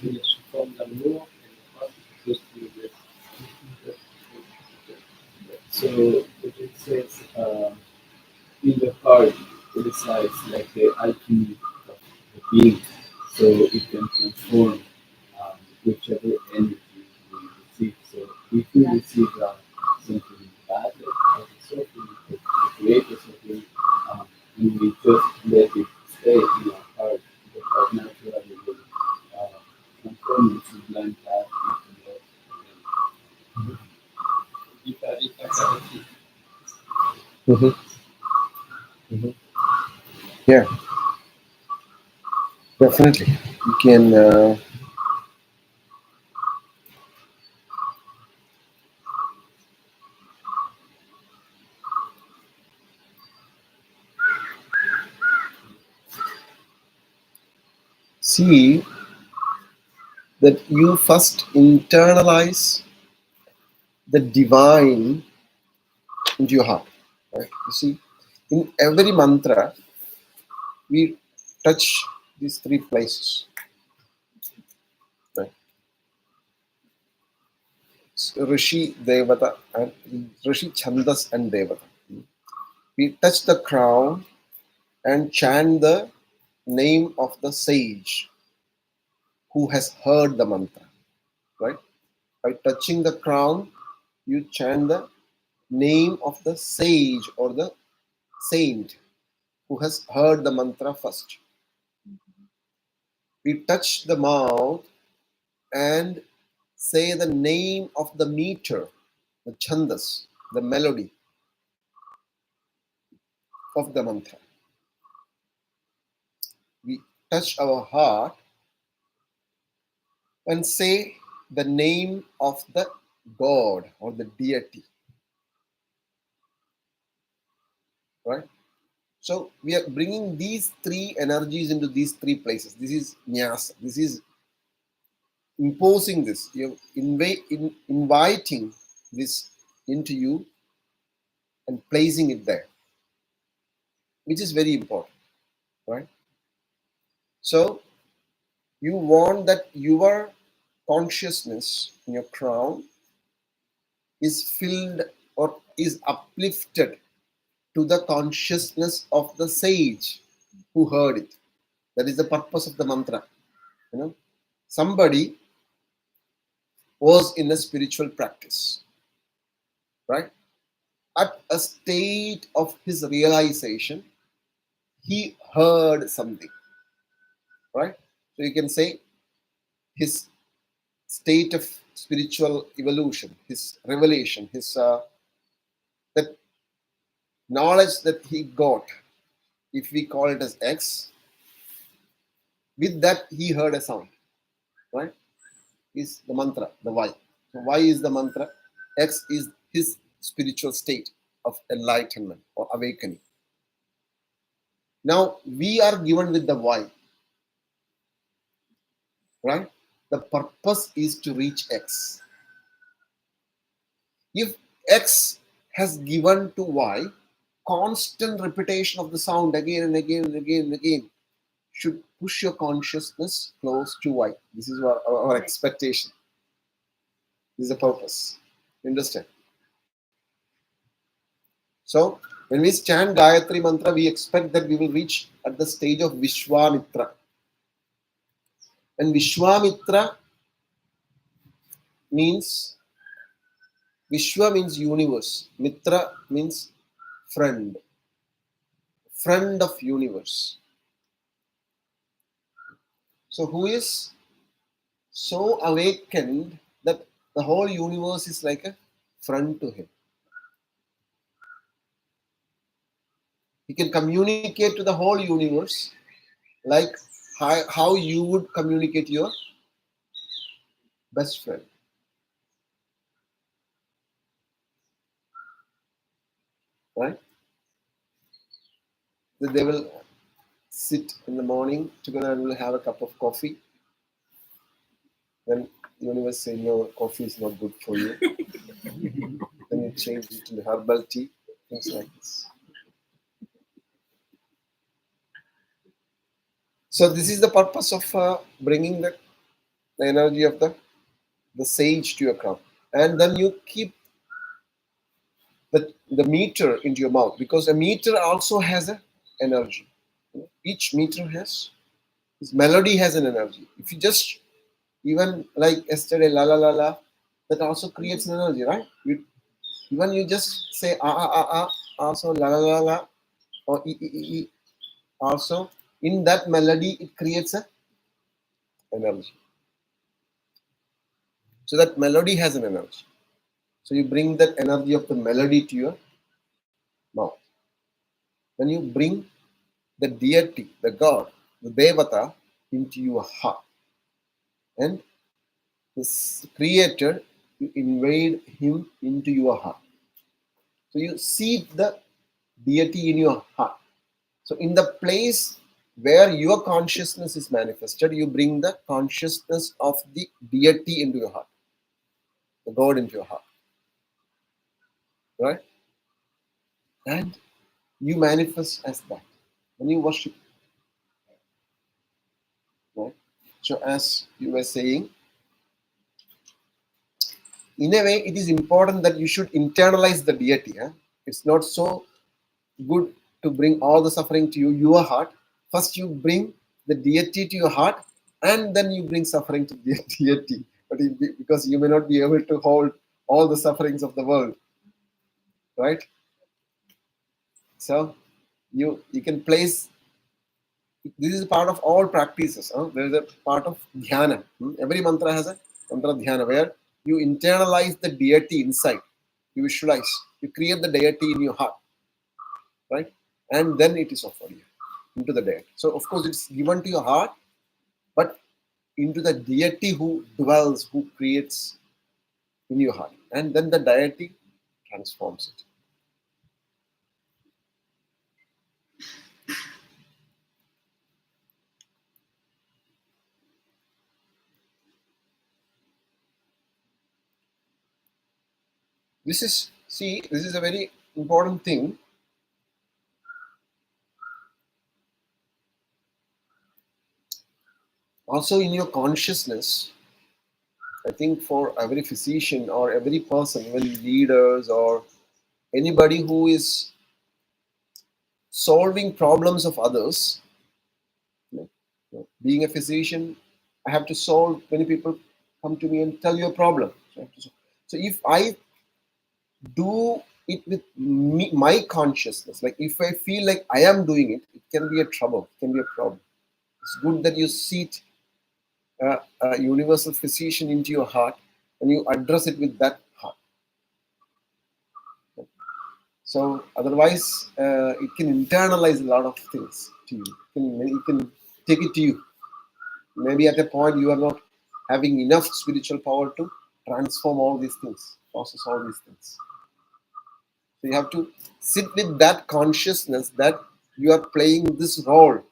c'est-à-dire sous forme d'amour, et non pas quelque chose qui me blesse. So it says in the heart resides like the alchemy of the being, so it can transform whichever energy we receive. So if we receive something bad, like suffering, we create the suffering, and we just let it stay in our heart, the heart naturally will transform into blind path into love. Mhm. Mhm. Yeah, definitely. You can see that you first internalize the divine into your heart. Right? You see, in every mantra, we touch these three places. Right? Rishi, Devata, and Rishi, Chandas, and Devata. We touch the crown and chant the name of the sage who has heard the mantra. Right? By touching the crown, you chant the name of the sage or the saint who has heard the mantra first. We touch the mouth and say the name of the meter, the chandas, the melody of the mantra. We touch our heart and say the name of the God or the deity. Right? So we are bringing these three energies into these three places. This is nyasa. This is imposing this. You're inviting this into you and placing it there, which is very important. Right? So you want that your consciousness in your crown is filled or is uplifted to the consciousness of the sage who heard it. That is the purpose of the mantra. You know, somebody was in a spiritual practice, right? At a state of his realization, he heard something, right? So you can say his state of spiritual evolution, his revelation, his that knowledge that he got, if we call it as X, with that he heard a sound, right? Is the mantra, the Y. So Y is the mantra, X is his spiritual state of enlightenment or awakening. Now we are given with the Y, right? The purpose is to reach X. If X has given to Y, constant repetition of the sound again and again and again and again should push your consciousness close to Y. This is our expectation. This is the purpose. You understand? So, when we chant Gayatri Mantra, we expect that we will reach at the stage of Vishwamitra. And Vishwamitra means, Vishwa means universe. Mitra means friend. Friend of universe. So, who is so awakened that the whole universe is like a friend to him. He can communicate to the whole universe like how you would communicate your best friend. Right? So they will sit in the morning together and will have a cup of coffee. Then the universe say, no, coffee is not good for you. Then you change it to herbal tea, things like this. So this is the purpose of bringing the energy of the sage to your crown. And then you keep the meter into your mouth, because a meter also has an energy. Each meter has, this melody has an energy. If you just, even like yesterday, la la la la, that also creates an energy, right? Even you just say ah ah ah ah, also la la la la, or e e e e, also in that melody it creates a energy. So that melody has an energy. So you bring that energy of the melody to your mouth. Then you bring the deity, the God, the Devata into your heart. And this creator, you invade him into your heart. So you see the deity in your heart. So in the place where your consciousness is manifested, you bring the consciousness of the deity into your heart, the God into your heart. Right? And you manifest as that when you worship. Right? So as you were saying, in a way, it is important that you should internalize the deity. Huh? It's not so good to bring all the suffering to your heart. First, you bring the deity to your heart, and then you bring suffering to the deity. But because you may not be able to hold all the sufferings of the world, right? So you can place. This is part of all practices. Huh? There is a part of dhyana. Every mantra has a mantra dhyana where you internalize the deity inside. You visualize. You create the deity in your heart, right? And then it is offered you into the deity. So of course it's given to your heart, but into the deity who dwells, who creates in your heart, and then the deity transforms it. This is a very important thing. Also in your consciousness, I think for every physician or every person, even leaders or anybody who is solving problems of others, being a physician, I have to solve. Many people come to me and tell you a problem. So if I do it with my consciousness, like if I feel like I am doing it, it can be a trouble, it can be a problem. It's good that you seat a universal physician into your heart and you address it with that heart. So otherwise, it can internalize a lot of things to you. It can take it to you. Maybe at a point you are not having enough spiritual power to transform all these things, process all these things. So you have to sit with that consciousness that you are playing this role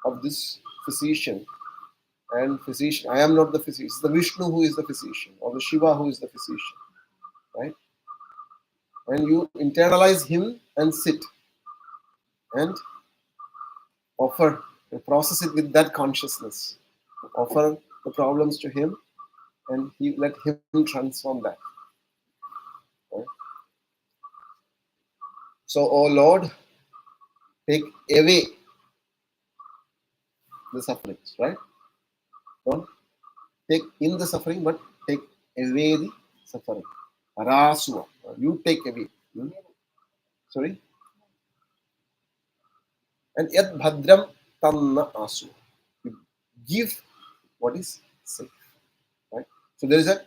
of this physician. And physician, I am not the physician. It's the Vishnu who is the physician, or the Shiva who is the physician. and you internalize him and sit and offer, process it with that consciousness. Offer the problems to him, and he let him transform that. Right? So, oh Lord, take away the sufferings, right? Don't take in the suffering, but take away the suffering. Arasua, you take away. Sorry? And yet bhadram tanna asu. You give what is safe, right? So there is a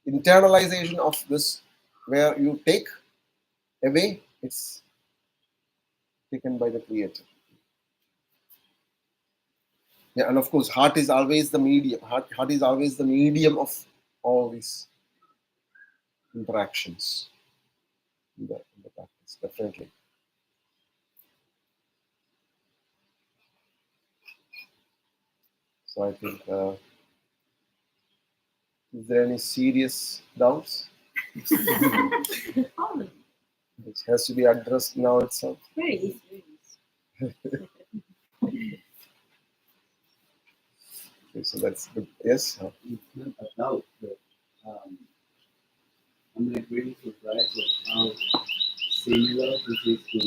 internalization of this where you take away, it's taken by the creator. Yeah, and of course, heart is always the medium. Heart is always the medium of all these interactions in the practice, definitely. So I think, is there any serious doubts? Which has to be addressed now itself. Very easy, very easy. Okay, so that's good. Yes? It's not a doubt, but I'm like really surprised of how similar this is to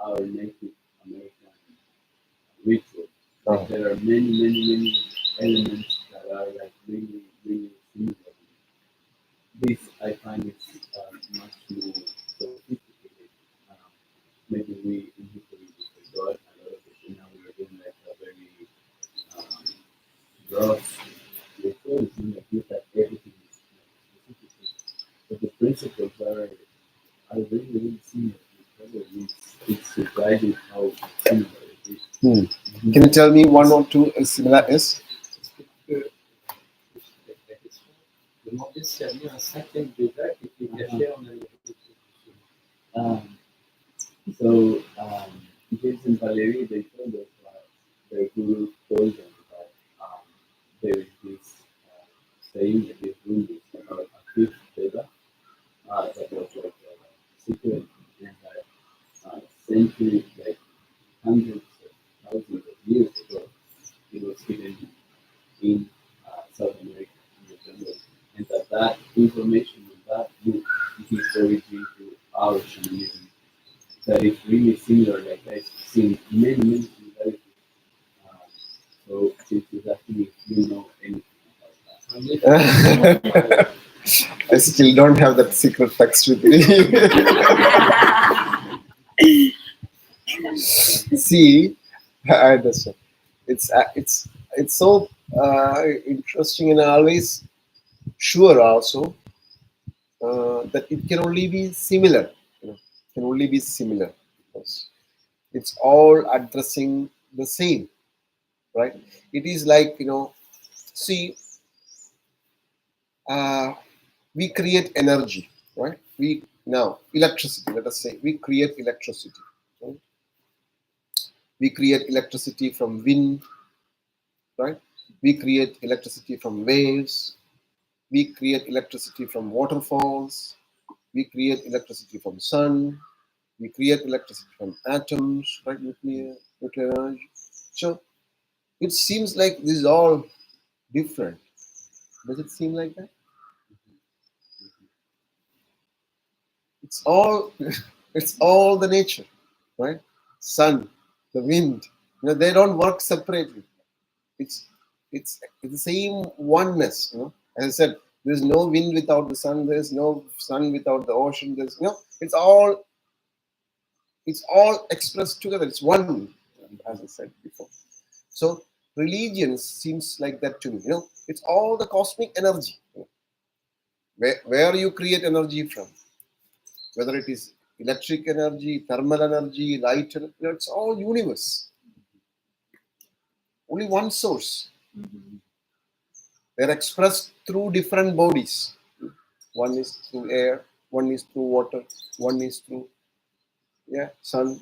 our Native American ritual. Like there are many elements that are like really similar. This I find is much more sophisticated. Maybe we in history we forgot a lot of it. Now we are doing like a very broad ritual. It's like you that everything is like specific, but the principles are really similar. It's surprising how similar it is. Can you tell me one or two similar? Yes? Demander s'il y avait un cinquième Veda qui était caché en Ayurveda. So, James and Valerie, they told us that their guru told them that there is this saying that this rule is about a fifth Veda that was like a secret and that centuries, like hundreds of thousands of years ago, it was hidden in South America, in the jungle, and that information in that book is origin to our shamanism. That is really similar. Like I've seen many similarities. So since you actually you know anything about that. I still don't have that secret text with me. See, I understand. It's so interesting, and always sure also that it can only be similar. Can only be similar because it's all addressing the same, right? It is like see, we create energy, right? We now electricity. Let us say we create electricity. Right? We create electricity from wind, right? We create electricity from waves. We create electricity from waterfalls. We create electricity from sun. We create electricity from atoms, right? Nuclear energy. So it seems like this is all different. Does it seem like that? It's all it's all the nature, right? Sun, the wind. They don't work separately. It's the same oneness. As I said, there's no wind without the sun. There's no sun without the ocean. There's it's all expressed together. It's one, as I said before. So religion seems like that to me. It's all the cosmic energy. Where you create energy from, whether it is electric energy, thermal energy, light energy, it's all universe. Only one source. They're expressed through different bodies. One is through air, one is through water, one is through sun.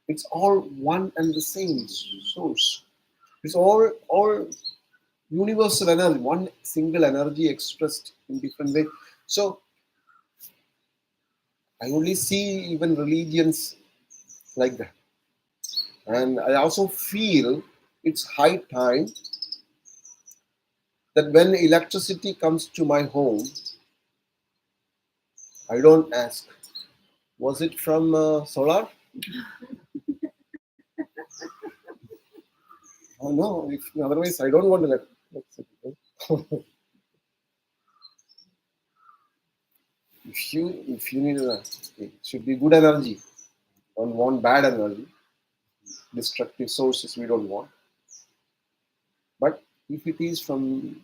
It's all one and the same source. It's all universal energy, one single energy expressed in different ways. So I only see even religions like that. And I also feel it's high time that when electricity comes to my home, I don't ask, was it from solar? Oh no, otherwise I don't want electricity. if you need it should be good energy. Don't want bad energy, destructive sources we don't want. But if it is from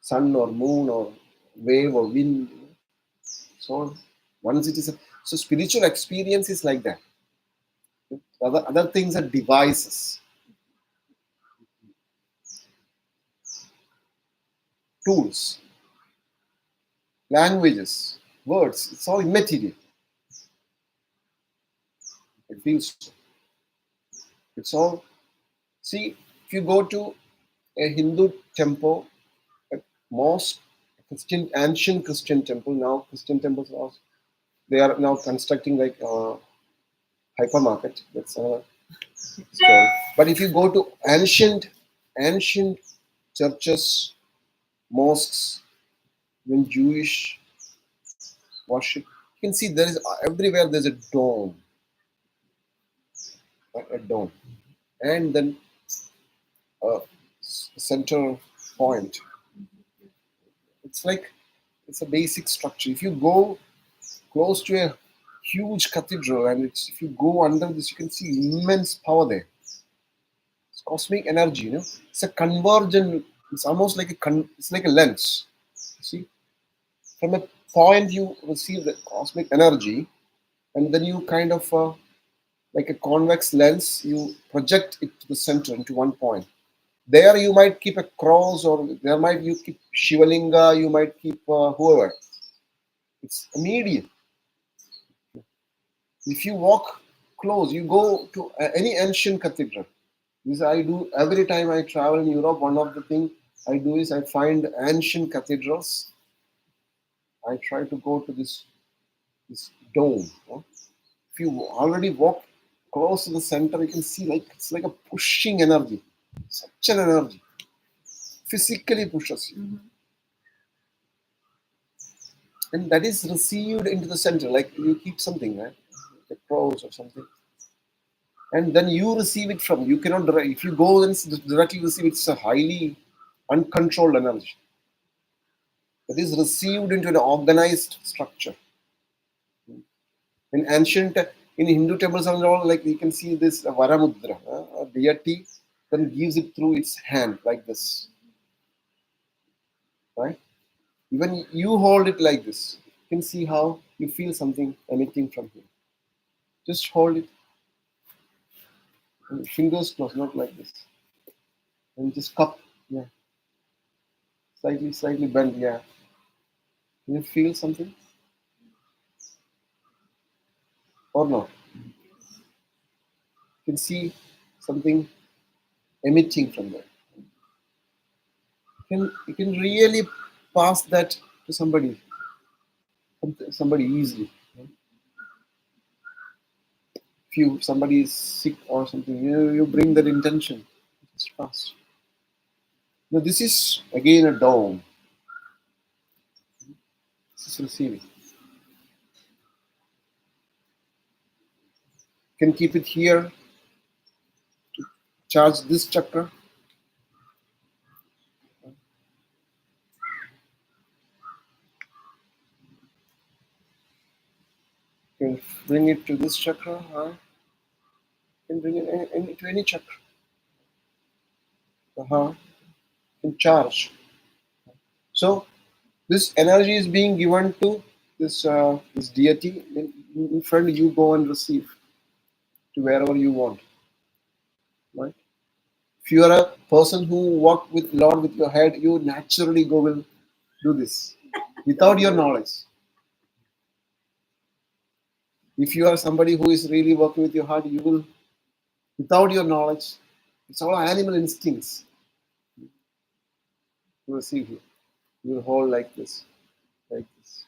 sun or moon or wave or wind, so once it is so spiritual experience is like that. Other things are devices, tools, languages, words. It's all immaterial. It feels so. It's all. See, if you go to a Hindu temple, a mosque, ancient Christian temple. Now Christian temples are they are now constructing like a hypermarket. That's a story. But if you go to ancient churches, mosques, even Jewish worship, you can see there is everywhere there's a dome, a dome, and then a center point. It's like it's a basic structure. If you go close to a huge cathedral and if you go under this, you can see immense power there. It's cosmic energy, It's a convergent. It's almost like it's like a lens. See, from a point you receive the cosmic energy, and then you kind of like a convex lens, you project it to the center into one point. There you might keep a cross, or there might you keep Shivalinga, you might keep whoever. It's a medium. If you walk close, you go to any ancient cathedral. This I do every time I travel in Europe. One of the things I do is I find ancient cathedrals. I try to go to this dome. If you already walk close to the center, you can see like it's like a pushing energy, such an energy, physically pushes you, and that is received into the center. Like you keep something, right? Like a cross or something, and then you receive it from. You cannot if you go and directly receive. It's a highly uncontrolled energy that is received into an organized structure. In ancient, in Hindu temples and all, like you can see this Varamudra, a deity then gives it through its hand like this, right? Even you hold it like this, you can see how you feel something emitting from here. Just hold it, and fingers closed, not like this, and just cup, yeah, slightly bent, yeah. Can you feel something or not? You can see something emitting from there. You can really pass that to somebody easily. If somebody is sick or something, you bring that intention. It's fast. Now this is again a dome. This is receiving. You can keep it here to charge this chakra. You can bring it to this chakra. You can bring it to any chakra. You can charge. So this energy is being given to this deity. In front, you go and receive to wherever you want. Right? If you are a person who walk with Lord with your head, you naturally will do this without your knowledge. If you are somebody who is really working with your heart, you will, without your knowledge, it's all animal instincts. You will see here. You will hold like this, like this.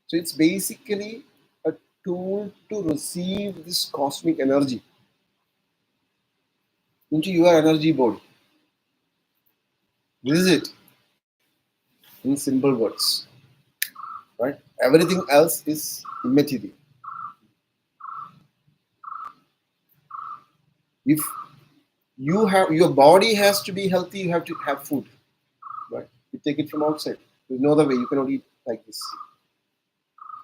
So it's basically a tool to receive this cosmic energy into your energy body. This is it in simple words, right? Everything else is immaterial. If you have, your body has to be healthy, you have to have food, right? You take it from outside. There's no other way. You cannot eat like this.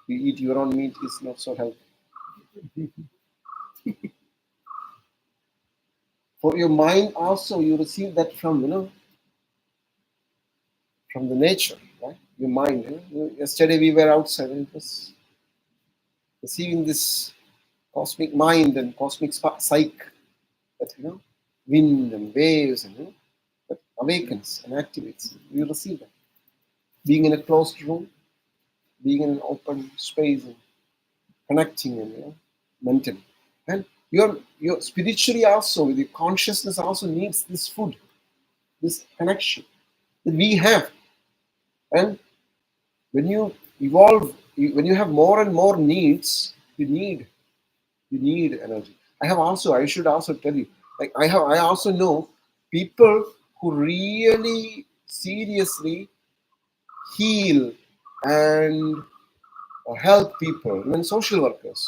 You eat your own meat is not so healthy. For your mind also, you receive that from from the nature, right? Your mind. Yesterday we were outside and it was receiving this cosmic mind and cosmic psyche that wind and waves and that awakens and activates. You receive that. Being in a closed room, being in an open space and connecting and mentally. And your spiritually also, with your consciousness also needs this food, this connection that we have. And when you evolve, when you have more and more needs, you need energy. I should also tell you, like I also know people who really seriously heal and help people, even social workers.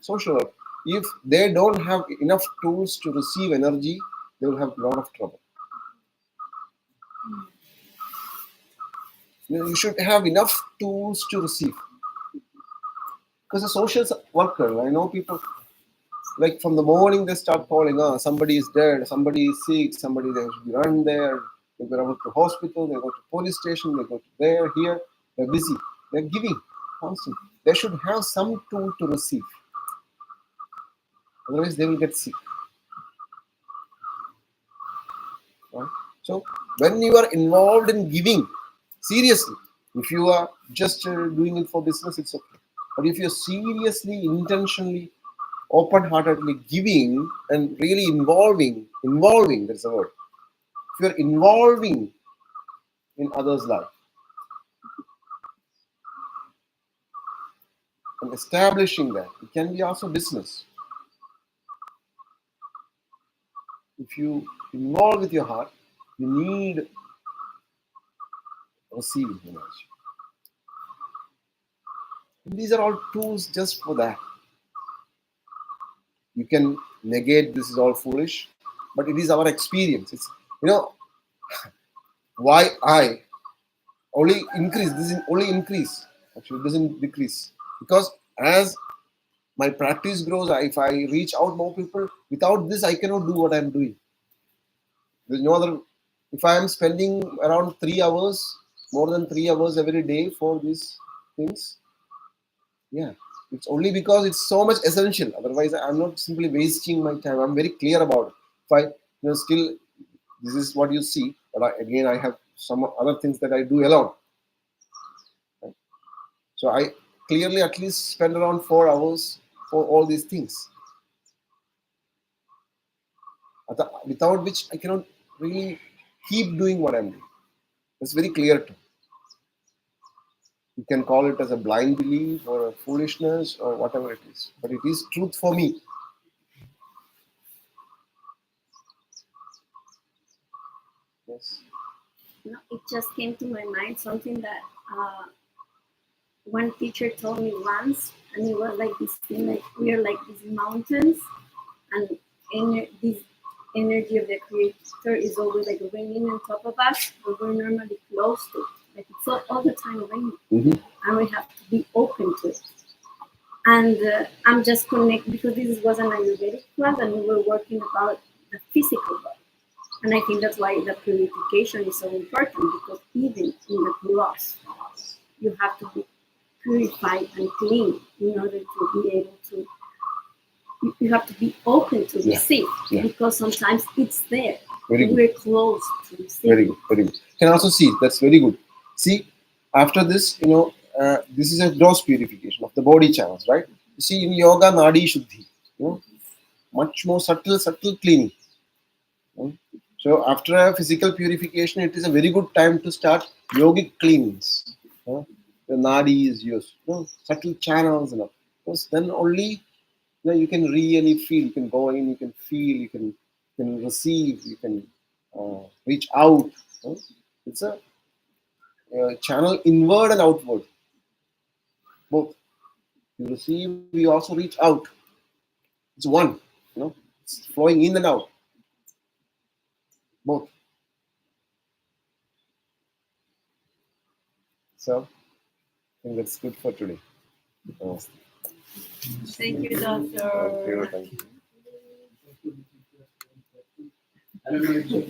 Social work. If they don't have enough tools to receive energy, they will have a lot of trouble. You should have enough tools to receive. Because a social worker, I know people, like from the morning they start calling, somebody is dead, somebody is sick, somebody they should be run there, they go to hospital, they go to police station, they go to there, here, they're busy, they're giving constantly. They should have some tool to receive. Otherwise they will get sick. Right? So when you are involved in giving, seriously, if you are just doing it for business, it's okay. But if you're seriously, intentionally, open-heartedly giving and really involving, that's the word. If you're involving in others' life and establishing that, it can be also business. If you involve with your heart, you need receiving energy. And these are all tools just for that. You can negate this is all foolish, but it is our experience. It's why I only increase. This is only increase. Actually, it doesn't decrease because as my practice grows, if I reach out more people, without this I cannot do what I'm doing. There's no other. If I am spending around 3 hours, more than 3 hours every day for these things, yeah, it's only because it's so much essential. Otherwise, I'm not simply wasting my time. I'm very clear about it. If I, still, this is what you see. But again, I have some other things that I do alone. Right? So I clearly at least spend around 4 hours for all these things. Without which I cannot really keep doing what I'm doing. It's very clear to me. You can call it as a blind belief or a foolishness or whatever it is. But it is truth for me. Yes. No, it just came to my mind something that one teacher told me once, and it was like this thing, like we are like these mountains, and this energy of the creator is always like raining on top of us, but we're normally close to it. Like it's all the time raining, and we have to be open to it. And I'm just connected because this was an Ayurvedic class, and we were working about the physical body. And I think that's why the purification is so important, because even in the gross, you have to be purified and clean in order to be able to. You have to be open to receive, because sometimes it's there. We're close to receive. Very good, very good. You can also see that's very good. See, after this, this is a gross purification of the body channels, right? You see, in yoga, nadi shuddhi, much more subtle cleaning. So after a physical purification, it is a very good time to start yogic cleanings. the nadi is used, subtle channels, because then only you can really feel. You can go in, you can feel, you can receive, you can reach out. It's a channel inward and outward, both. You receive, you also reach out. It's one, it's flowing in and out, both. So I think that's good for today. Thank you, doctor. Thank you. I don't know if